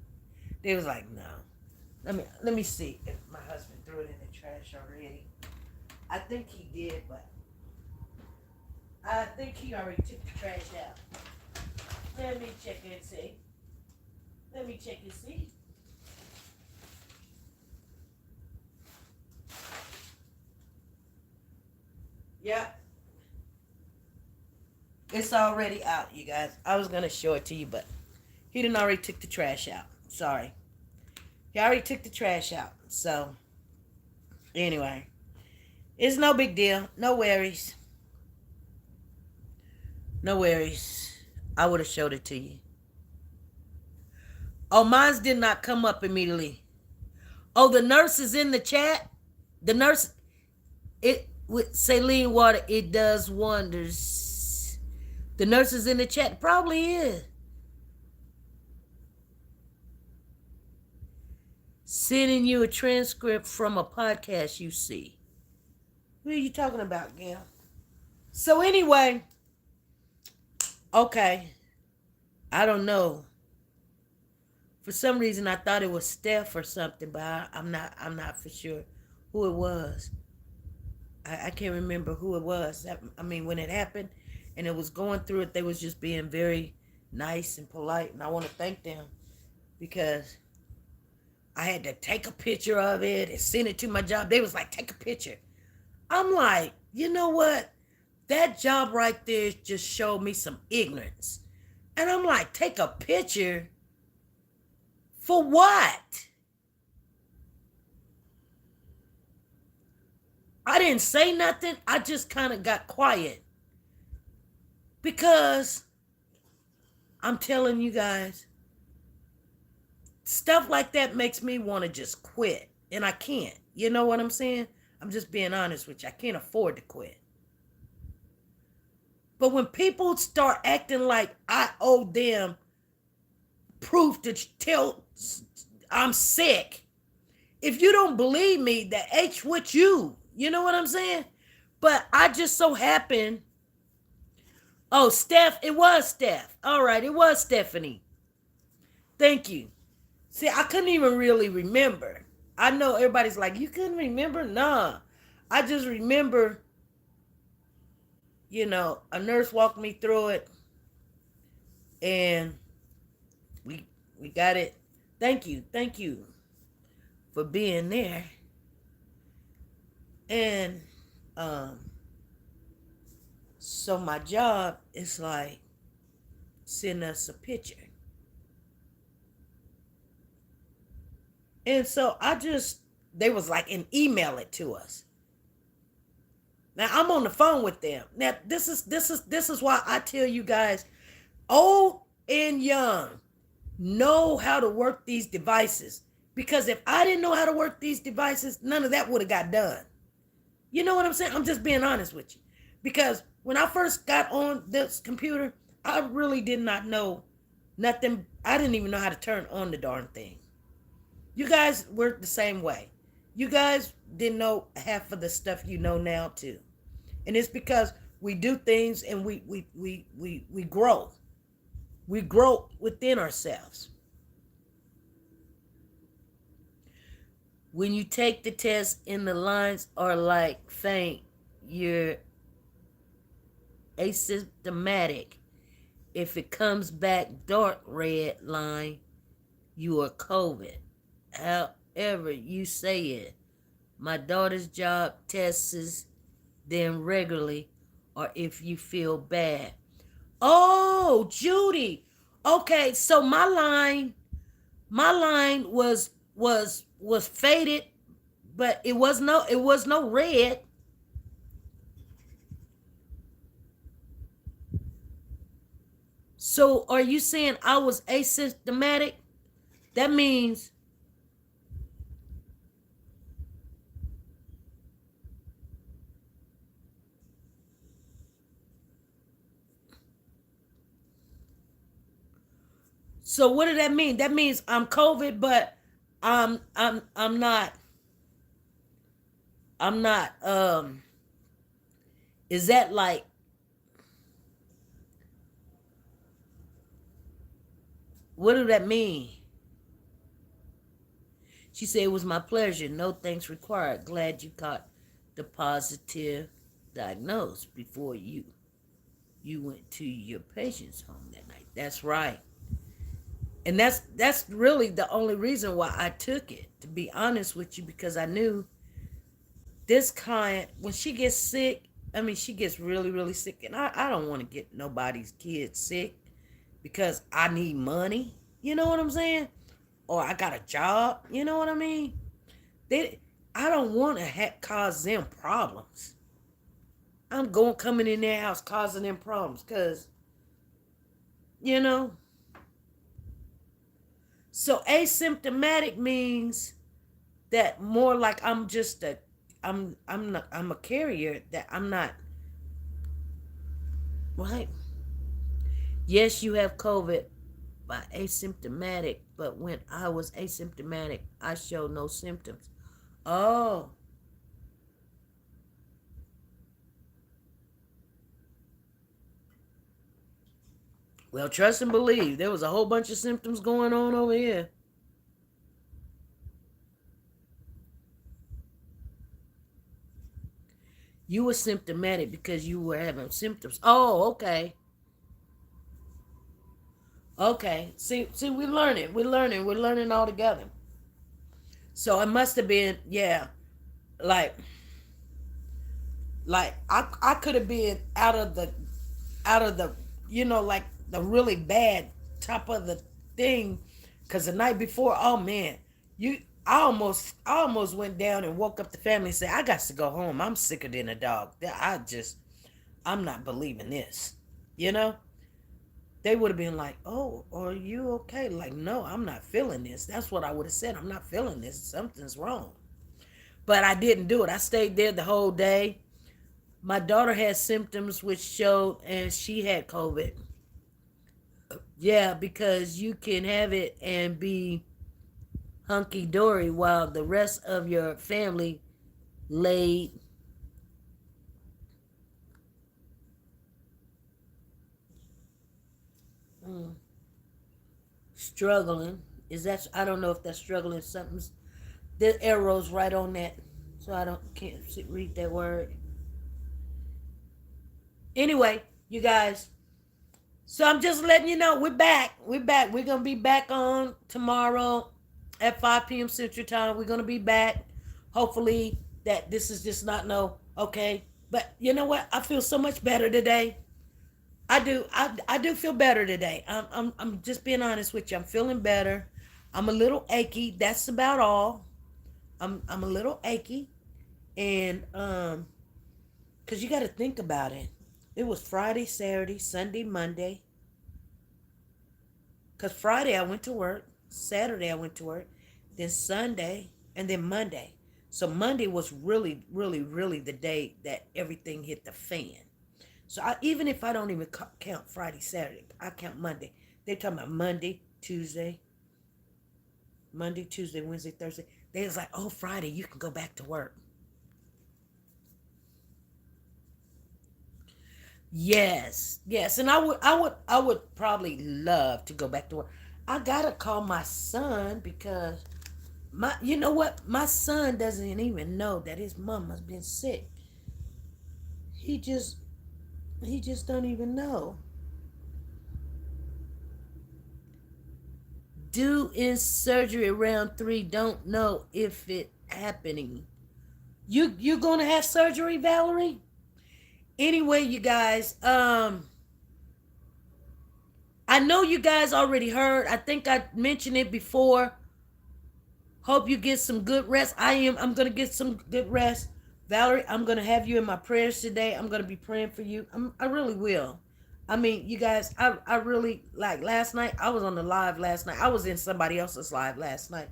They was like, no. Let me see if my husband threw it in the trash already. I think he did, but I think he already took the trash out. Let me check and see. Yep. It's already out, you guys. I was going to show it to you, but he didn't already took the trash out. Sorry. He already took the trash out. So, anyway. It's no big deal. No worries. No worries. I would have showed it to you. Oh, mine did not come up immediately. Oh, the nurse is in the chat. The nurse, with saline water, it does wonders. The nurse is in the chat. Probably is. Sending you a transcript from a podcast you see. What are you talking about, Gail? So anyway, okay. I don't know. For some reason, I thought it was Steph or something, but I'm not for sure who it was. I can't remember who it was. When it happened and it was going through it, they was just being very nice and polite, and I want to thank them because I had to take a picture of it and send it to my job. They was like, take a picture. I'm like, you know what? That job right there just showed me some ignorance. And I'm like, take a picture? For what? I didn't say nothing. I just kind of got quiet. Because I'm telling you guys, stuff like that makes me want to just quit. And I can't. You know what I'm saying? I'm just being honest with you. I can't afford to quit. But when people start acting like I owe them proof to tell I'm sick, if you don't believe me, the H with you. You know what I'm saying? But I just so happened. Oh, Steph, it was Steph. All right, it was Stephanie. Thank you. See, I couldn't even really remember. I know everybody's like, you couldn't remember? Nah. I just remember, a nurse walked me through it and we got it. Thank you. Thank you for being there. And so my job is like send us a picture. And so they was like, and email it to us. Now I'm on the phone with them. Now this is why I tell you guys, old and young, know how to work these devices. Because if I didn't know how to work these devices, none of that would have got done. You know what I'm saying? I'm just being honest with you. Because when I first got on this computer, I really did not know nothing. I didn't even know how to turn on the darn thing. You guys work the same way. You guys didn't know half of the stuff you know now too. And it's because we do things and we grow. We grow within ourselves. When you take the test and the lines are like faint, you're asymptomatic. If it comes back dark red line, you are COVID. However you say it. My daughter's job tests them regularly, or if you feel bad. Oh, Judy. Okay, so my line was faded, but it was no red. So are you saying I was asymptomatic? That means so what did that mean? That means I'm COVID, but I'm not is that like what do that mean? She said it was my pleasure. No thanks required. Glad you caught the positive diagnosis before you went to your patient's home that night. That's right. And that's really the only reason why I took it, to be honest with you, because I knew this client, when she gets sick, I mean, she gets really, really sick. And I don't want to get nobody's kids sick because I need money. You know what I'm saying? Or I got a job. You know what I mean? I don't want to cause them problems. I'm coming in their house causing them problems because, you know. So asymptomatic means that more like I'm a carrier, that I'm not. Right? Yes, you have COVID by asymptomatic, but when I was asymptomatic, I showed no symptoms. Oh. Well, trust and believe. There was a whole bunch of symptoms going on over here. You were symptomatic because you were having symptoms. Oh, okay. Okay. See, we're learning. We're learning all together. So it must have been, yeah, like I could have been out of the like the really bad top of the thing, because the night before, oh man, I almost went down and woke up the family and said, I got to go home. I'm sicker than a dog. I'm not believing this. You know? They would have been like, oh, are you okay? Like, no, I'm not feeling this. That's what I would have said. I'm not feeling this. Something's wrong. But I didn't do it. I stayed there the whole day. My daughter had symptoms which showed, and she had COVID. Yeah, because you can have it and be hunky dory while the rest of your family laid mm, struggling. Is that, I don't know if that's struggling something's, the arrows right on that, so I don't can't read that word. Anyway, you guys, so I'm just letting you know we're back. We're back. We're gonna be back on tomorrow at 5 p.m. Central Time. We're gonna be back. Hopefully that this is just not no okay. But you know what? I feel so much better today. I do. I do feel better today. I'm just being honest with you. I'm feeling better. I'm a little achy. That's about all. I'm a little achy, and cause you got to think about it. It was Friday, Saturday, Sunday, Monday. Cause Friday I went to work, Saturday I went to work, then Sunday, and then Monday. So Monday was really, really, really the day that everything hit the fan. So even if I don't even count Friday, Saturday, I count Monday. They're talking about Monday, Tuesday, Wednesday, Thursday. They was like, oh, Friday, you can go back to work. Yes, yes, and I would probably love to go back to work. I gotta call my son because you know what? My son doesn't even know that his mama's been sick. He just, he just don't even know. Due in surgery around 3. Don't know if it happening. You gonna have surgery, Valerie? Anyway, you guys, I know you guys already heard. I think I mentioned it before. Hope you get some good rest. I'm gonna get some good rest. Valerie, I'm gonna have you in my prayers today. I'm gonna be praying for you. I really will. I mean, you guys, I really like last night. I was on the live last night. I was in somebody else's live last night.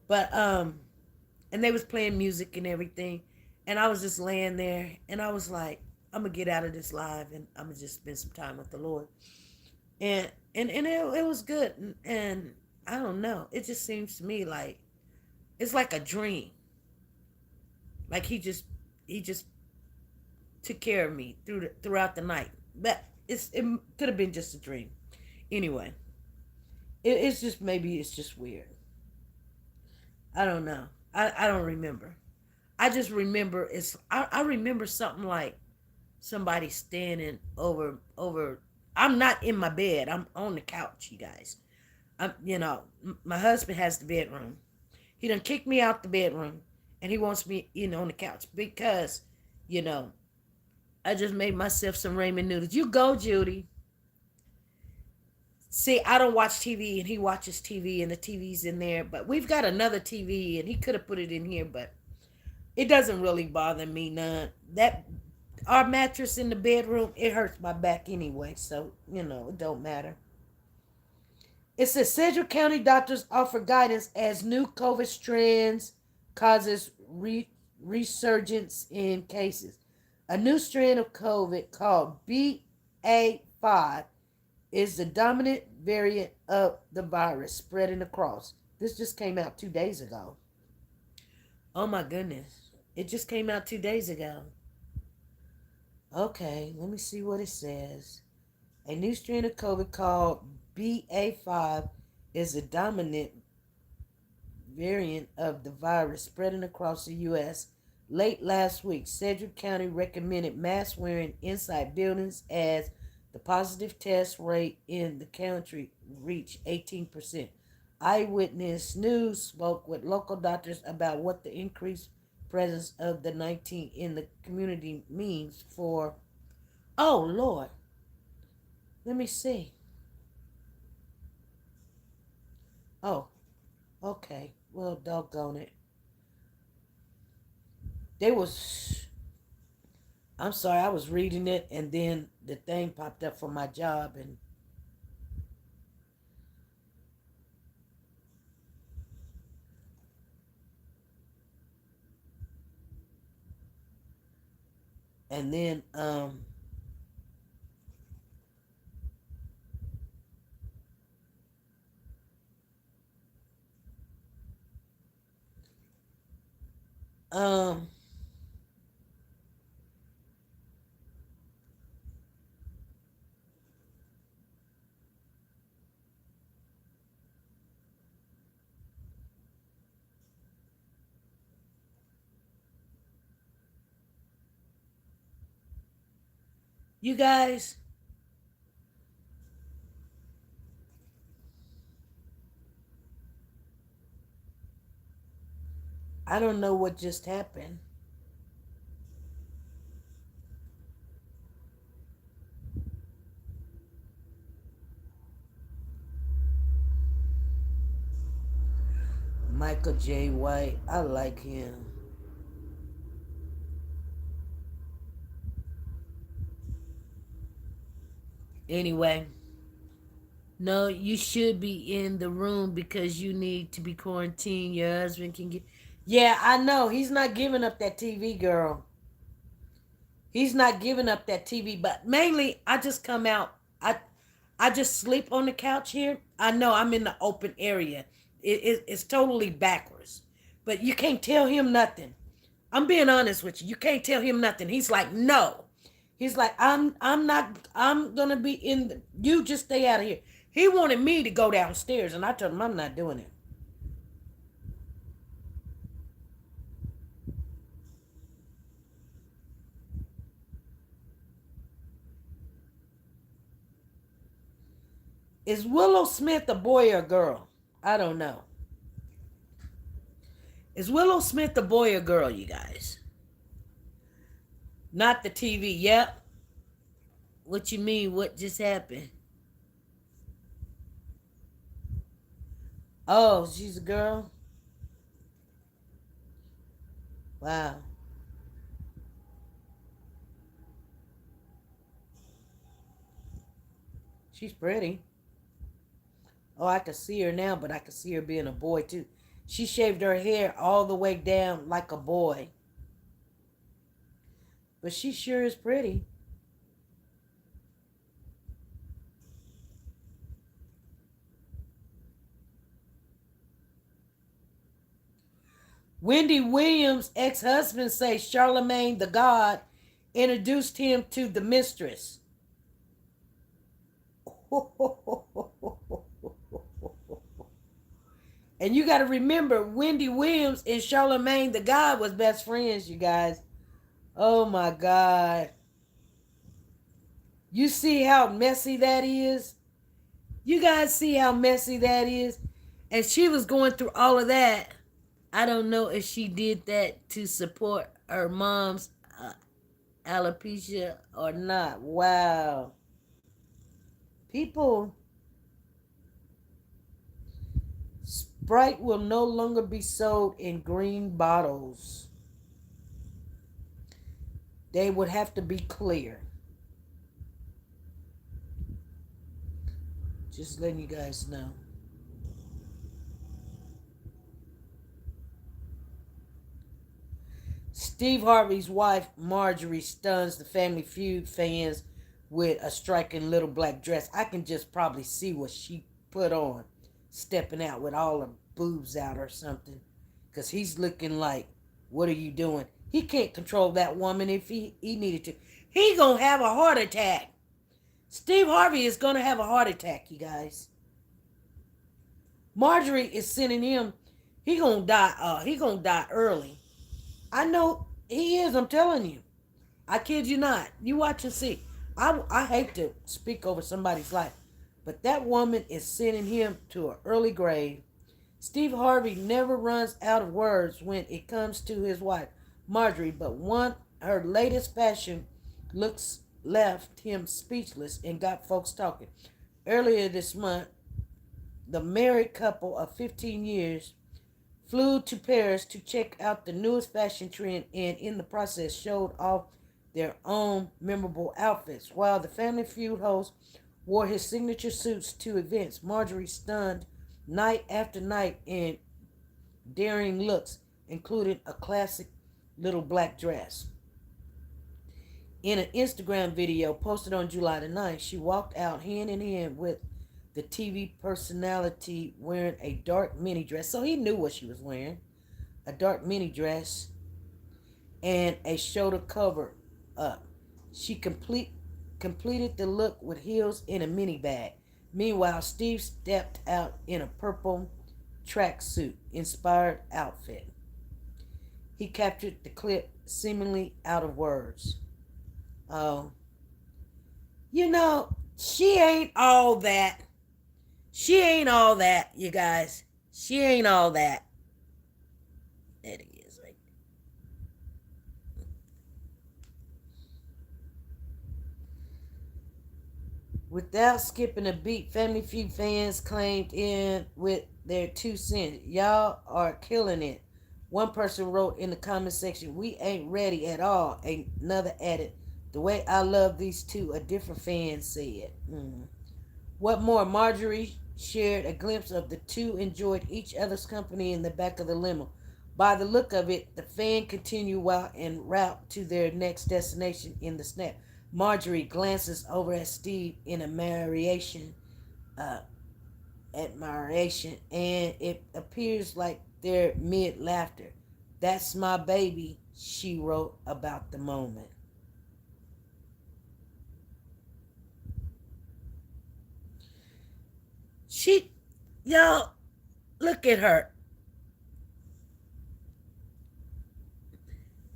But and they was playing music and everything. And I was just laying there and I was like, I'm gonna get out of this live and I'm gonna just spend some time with the Lord. And it was good and I don't know. It just seems to me like it's like a dream. Like he just took care of me throughout the night. But it could have been just a dream. Anyway, it's just maybe it's just weird. I don't know. I don't remember. I just remember I remember something like somebody standing over. I'm not in my bed. I'm on the couch, you guys. My husband has the bedroom. He done kicked me out the bedroom, and he wants me, on the couch because, you know, I just made myself some ramen noodles. You go, Judy. See, I don't watch TV, and he watches TV, and the TV's in there. But we've got another TV, and he could have put it in here, but it doesn't really bother me none. That our mattress in the bedroom, it hurts my back anyway, so it don't matter. It says Sedgwick County doctors offer guidance as new COVID strands causes resurgence in cases. A new strand of COVID called BA.5 is the dominant variant of the virus spreading across. This just came out 2 days ago. Oh my goodness. It just came out 2 days ago. Okay, let me see what it says. A new strain of COVID called BA.5 is a dominant variant of the virus spreading across the U.S. Late last week, Sedgwick County recommended mask wearing inside buildings as the positive test rate in the country reached 18%. Eyewitness News spoke with local doctors about what the increased presence of the 19 in the community means for. Oh, Lord. Let me see. Oh, okay. Well, doggone it. They was. I'm sorry. I was reading it, and then the thing popped up for my job, And then um you guys, I don't know what just happened. Michael J. White, I like him. Anyway, no, you should be in the room because you need to be quarantined. Your husband can get. Yeah, I know. He's not giving up that TV, girl. He's not giving up that TV. But mainly, I just come out. I just sleep on the couch here. I know I'm in the open area. It's totally backwards. But you can't tell him nothing. I'm being honest with you. You can't tell him nothing. He's like, no. He's like, I'm not, I'm gonna be in the, you just stay out of here. He wanted me to go downstairs, and I told him I'm not doing it. Is Willow Smith a boy or a girl? I don't know. Is Willow Smith a boy or girl, you guys? Not the TV. Yep. What you mean? What just happened? Oh, she's a girl? Wow. She's pretty. Oh, I can see her now, but I can see her being a boy too. She shaved her hair all the way down like a boy. But she sure is pretty. Wendy Williams' ex-husband says Charlemagne the God introduced him to the mistress. And you got to remember, Wendy Williams and Charlemagne the God was best friends, you guys. Oh my God. You see how messy that is? You guys see how messy that is? And she was going through all of that. I don't know if she did that to support her mom's alopecia or not. Wow. People, Sprite will no longer be sold in green bottles. They would have to be clear. Just letting you guys know. Steve Harvey's wife, Marjorie, stuns the Family Feud fans with a striking little black dress. I can just probably see what she put on, stepping out with all her boobs out or something. Because he's looking like, what are you doing? He can't control that woman if he needed to. He gonna have a heart attack. Steve Harvey is gonna have a heart attack, you guys. Marjorie is sending him. He gonna die. He gonna die early. I know he is. I'm telling you. I kid you not. You watch and see. I hate to speak over somebody's life, but that woman is sending him to an early grave. Steve Harvey never runs out of words when it comes to his wife, Marjorie, but her latest fashion looks left him speechless and got folks talking. Earlier this month, the married couple of 15 years flew to Paris to check out the newest fashion trend and in the process showed off their own memorable outfits. While the Family Feud host wore his signature suits to events, Marjorie stunned night after night in daring looks, including a classic little black dress. In an Instagram video posted on July the 9th, she walked out hand in hand with the TV personality wearing a dark mini dress. So he knew what she was wearing. A dark mini dress and a shoulder cover up. She completed the look with heels and a mini bag. Meanwhile, Steve stepped out in a purple tracksuit inspired outfit. He captured the clip seemingly out of words. Oh, you know, she ain't all that. She ain't all that, you guys. She ain't all that. There it is, right there. Without skipping a beat, Family Feud fans claimed in with their 2 cents. Y'all are killing it. One person wrote in the comment section, "We ain't ready at all." Another added, "The way I love these two," a different fan said. What more? Marjorie shared a glimpse of the two enjoyed each other's company in the back of the limo. By the look of it, the fan continued while en route to their next destination in the snap. Marjorie glances over at Steve in uh, admiration, and it appears like they're mid laughter. "That's my baby," she wrote about the moment. She, y'all, look at her.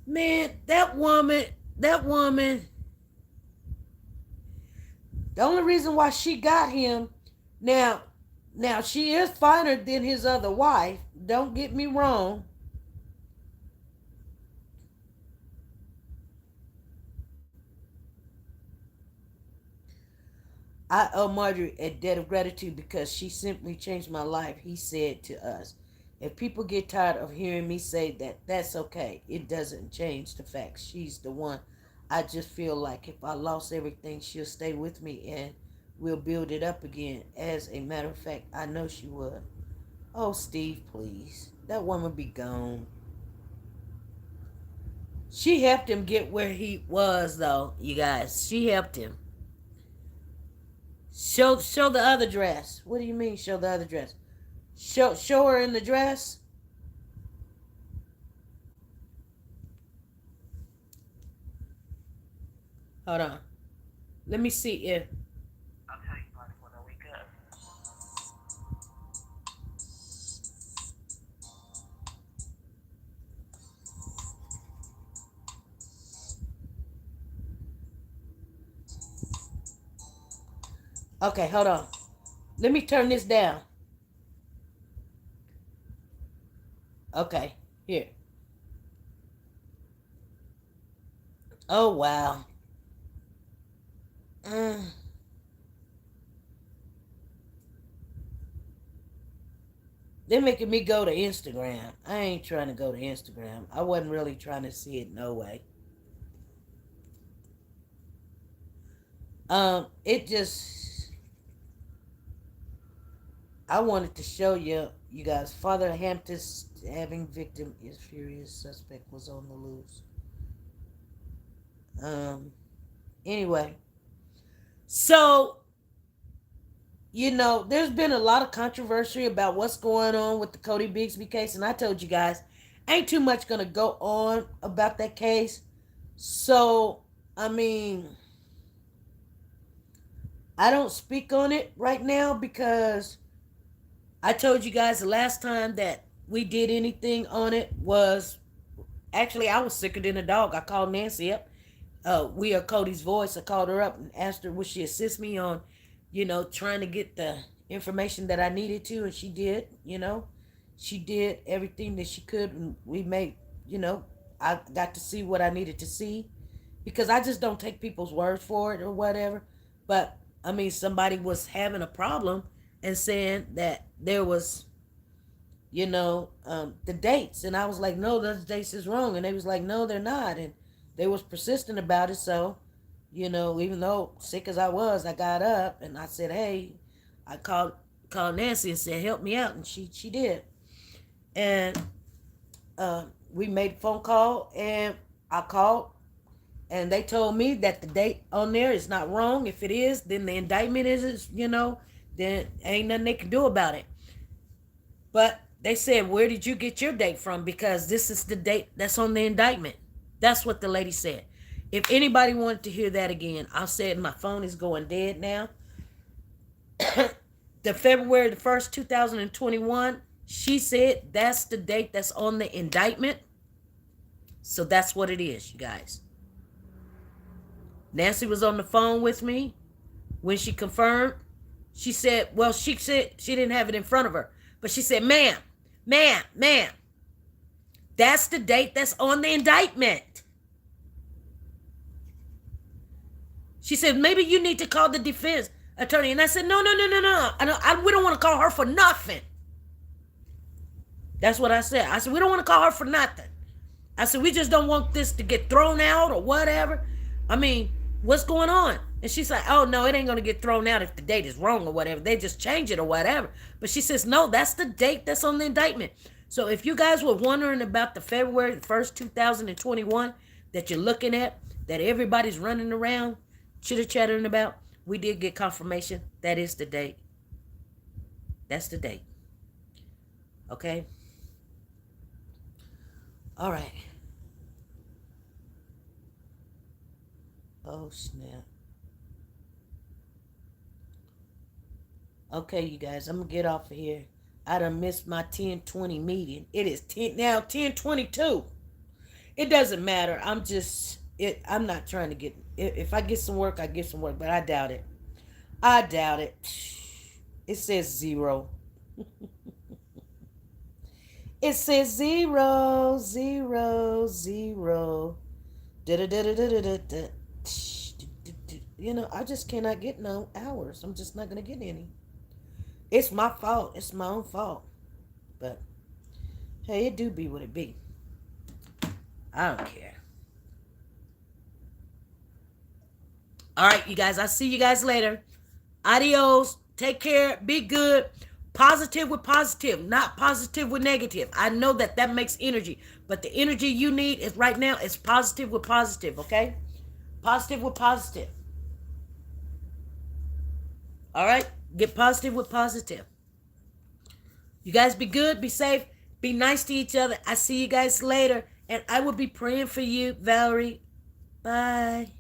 Man, that woman, the only reason why she got him, now, now she is finer than his other wife. Don't get me wrong. I owe Marjorie a debt of gratitude because she simply changed my life, he said to us. If people get tired of hearing me say that, that's okay. It doesn't change the fact she's the one. I just feel like if I lost everything, she'll stay with me and we'll build it up again. As a matter of fact, I know she would. Oh, Steve, please. That woman be gone. She helped him get where he was, though, you guys. She helped him. Show the other dress. What do you mean show the other dress? Show her in the dress. Hold on. Let me see if. I'll tell you about it when I wake up. Okay, hold on. Let me turn this down. Okay, here. Oh wow. Mm. They're making me go to Instagram. I ain't trying to go to Instagram. I wasn't really trying to see it no way. It just I wanted to show you guys. Father Hampton's having victim is furious. Suspect was on the loose. Um. Anyway, so there's been a lot of controversy about what's going on with the Cody Bigsby case, and I told you guys, ain't too much gonna go on about that case. So, I mean, I don't speak on it right now because I told you guys the last time that we did anything on it was actually I was sicker than a dog. I called Nancy up. We are Cody's voice. I called her up and asked her would she assist me on, trying to get the information that I needed to, and she did. She did everything that she could, and we made. I got to see what I needed to see, because I just don't take people's words for it or whatever. But I mean, somebody was having a problem and saying that there was, the dates, and I was like, no, those dates is wrong, and they was like, no, they're not, and they was persistent about it. So, even though sick as I was, I got up and I said, hey, I called Nancy and said, help me out, and she did, and we made a phone call, and I called And they told me that the date on there is not wrong. If it is, then the indictment is, then ain't nothing they can do about it. But they said, where did you get your date from? Because this is the date that's on the indictment. That's what the lady said. If anybody wanted to hear that again, I'll say it. My phone is going dead now. The February the 1st, 2021, she said that's the date that's on the indictment. So that's what it is, you guys. Nancy was on the phone with me when she confirmed. She said, well, she said she didn't have it in front of her. But she said, ma'am, that's the date that's on the indictment. She said, maybe you need to call the defense attorney. And I said, no. We don't want to call her for nothing. That's what I said. I said, we don't want to call her for nothing. I said, we just don't want this to get thrown out or whatever. I mean, what's going on? And she's like, oh, no, it ain't going to get thrown out if the date is wrong or whatever. They just change it or whatever. But she says, no, that's the date that's on the indictment. So if you guys were wondering about the February 1st, 2021 that you're looking at, that everybody's running around, chitter-chattering about, we did get confirmation. That is the date. That's the date. Okay? All right. Oh, snap. Okay, you guys, I'm going to get off of here. I done missed my 10:20 meeting. It is now 10:22. It doesn't matter. I'm not trying to get, if I get some work, I get some work, but I doubt it. It says 0. It says 0, 0, 0. I just cannot get no hours. I'm just not going to get any. It's my fault. It's my own fault. But, hey, it do be what it be. I don't care. All right, you guys. I'll see you guys later. Adios. Take care. Be good. Positive with positive, not positive with negative. I know that makes energy, but the energy you need is right now is positive with positive, okay? Positive with positive. All right? Get positive with positive. You guys be good, be safe, be nice to each other. I see you guys later, and I will be praying for you, Valerie. Bye.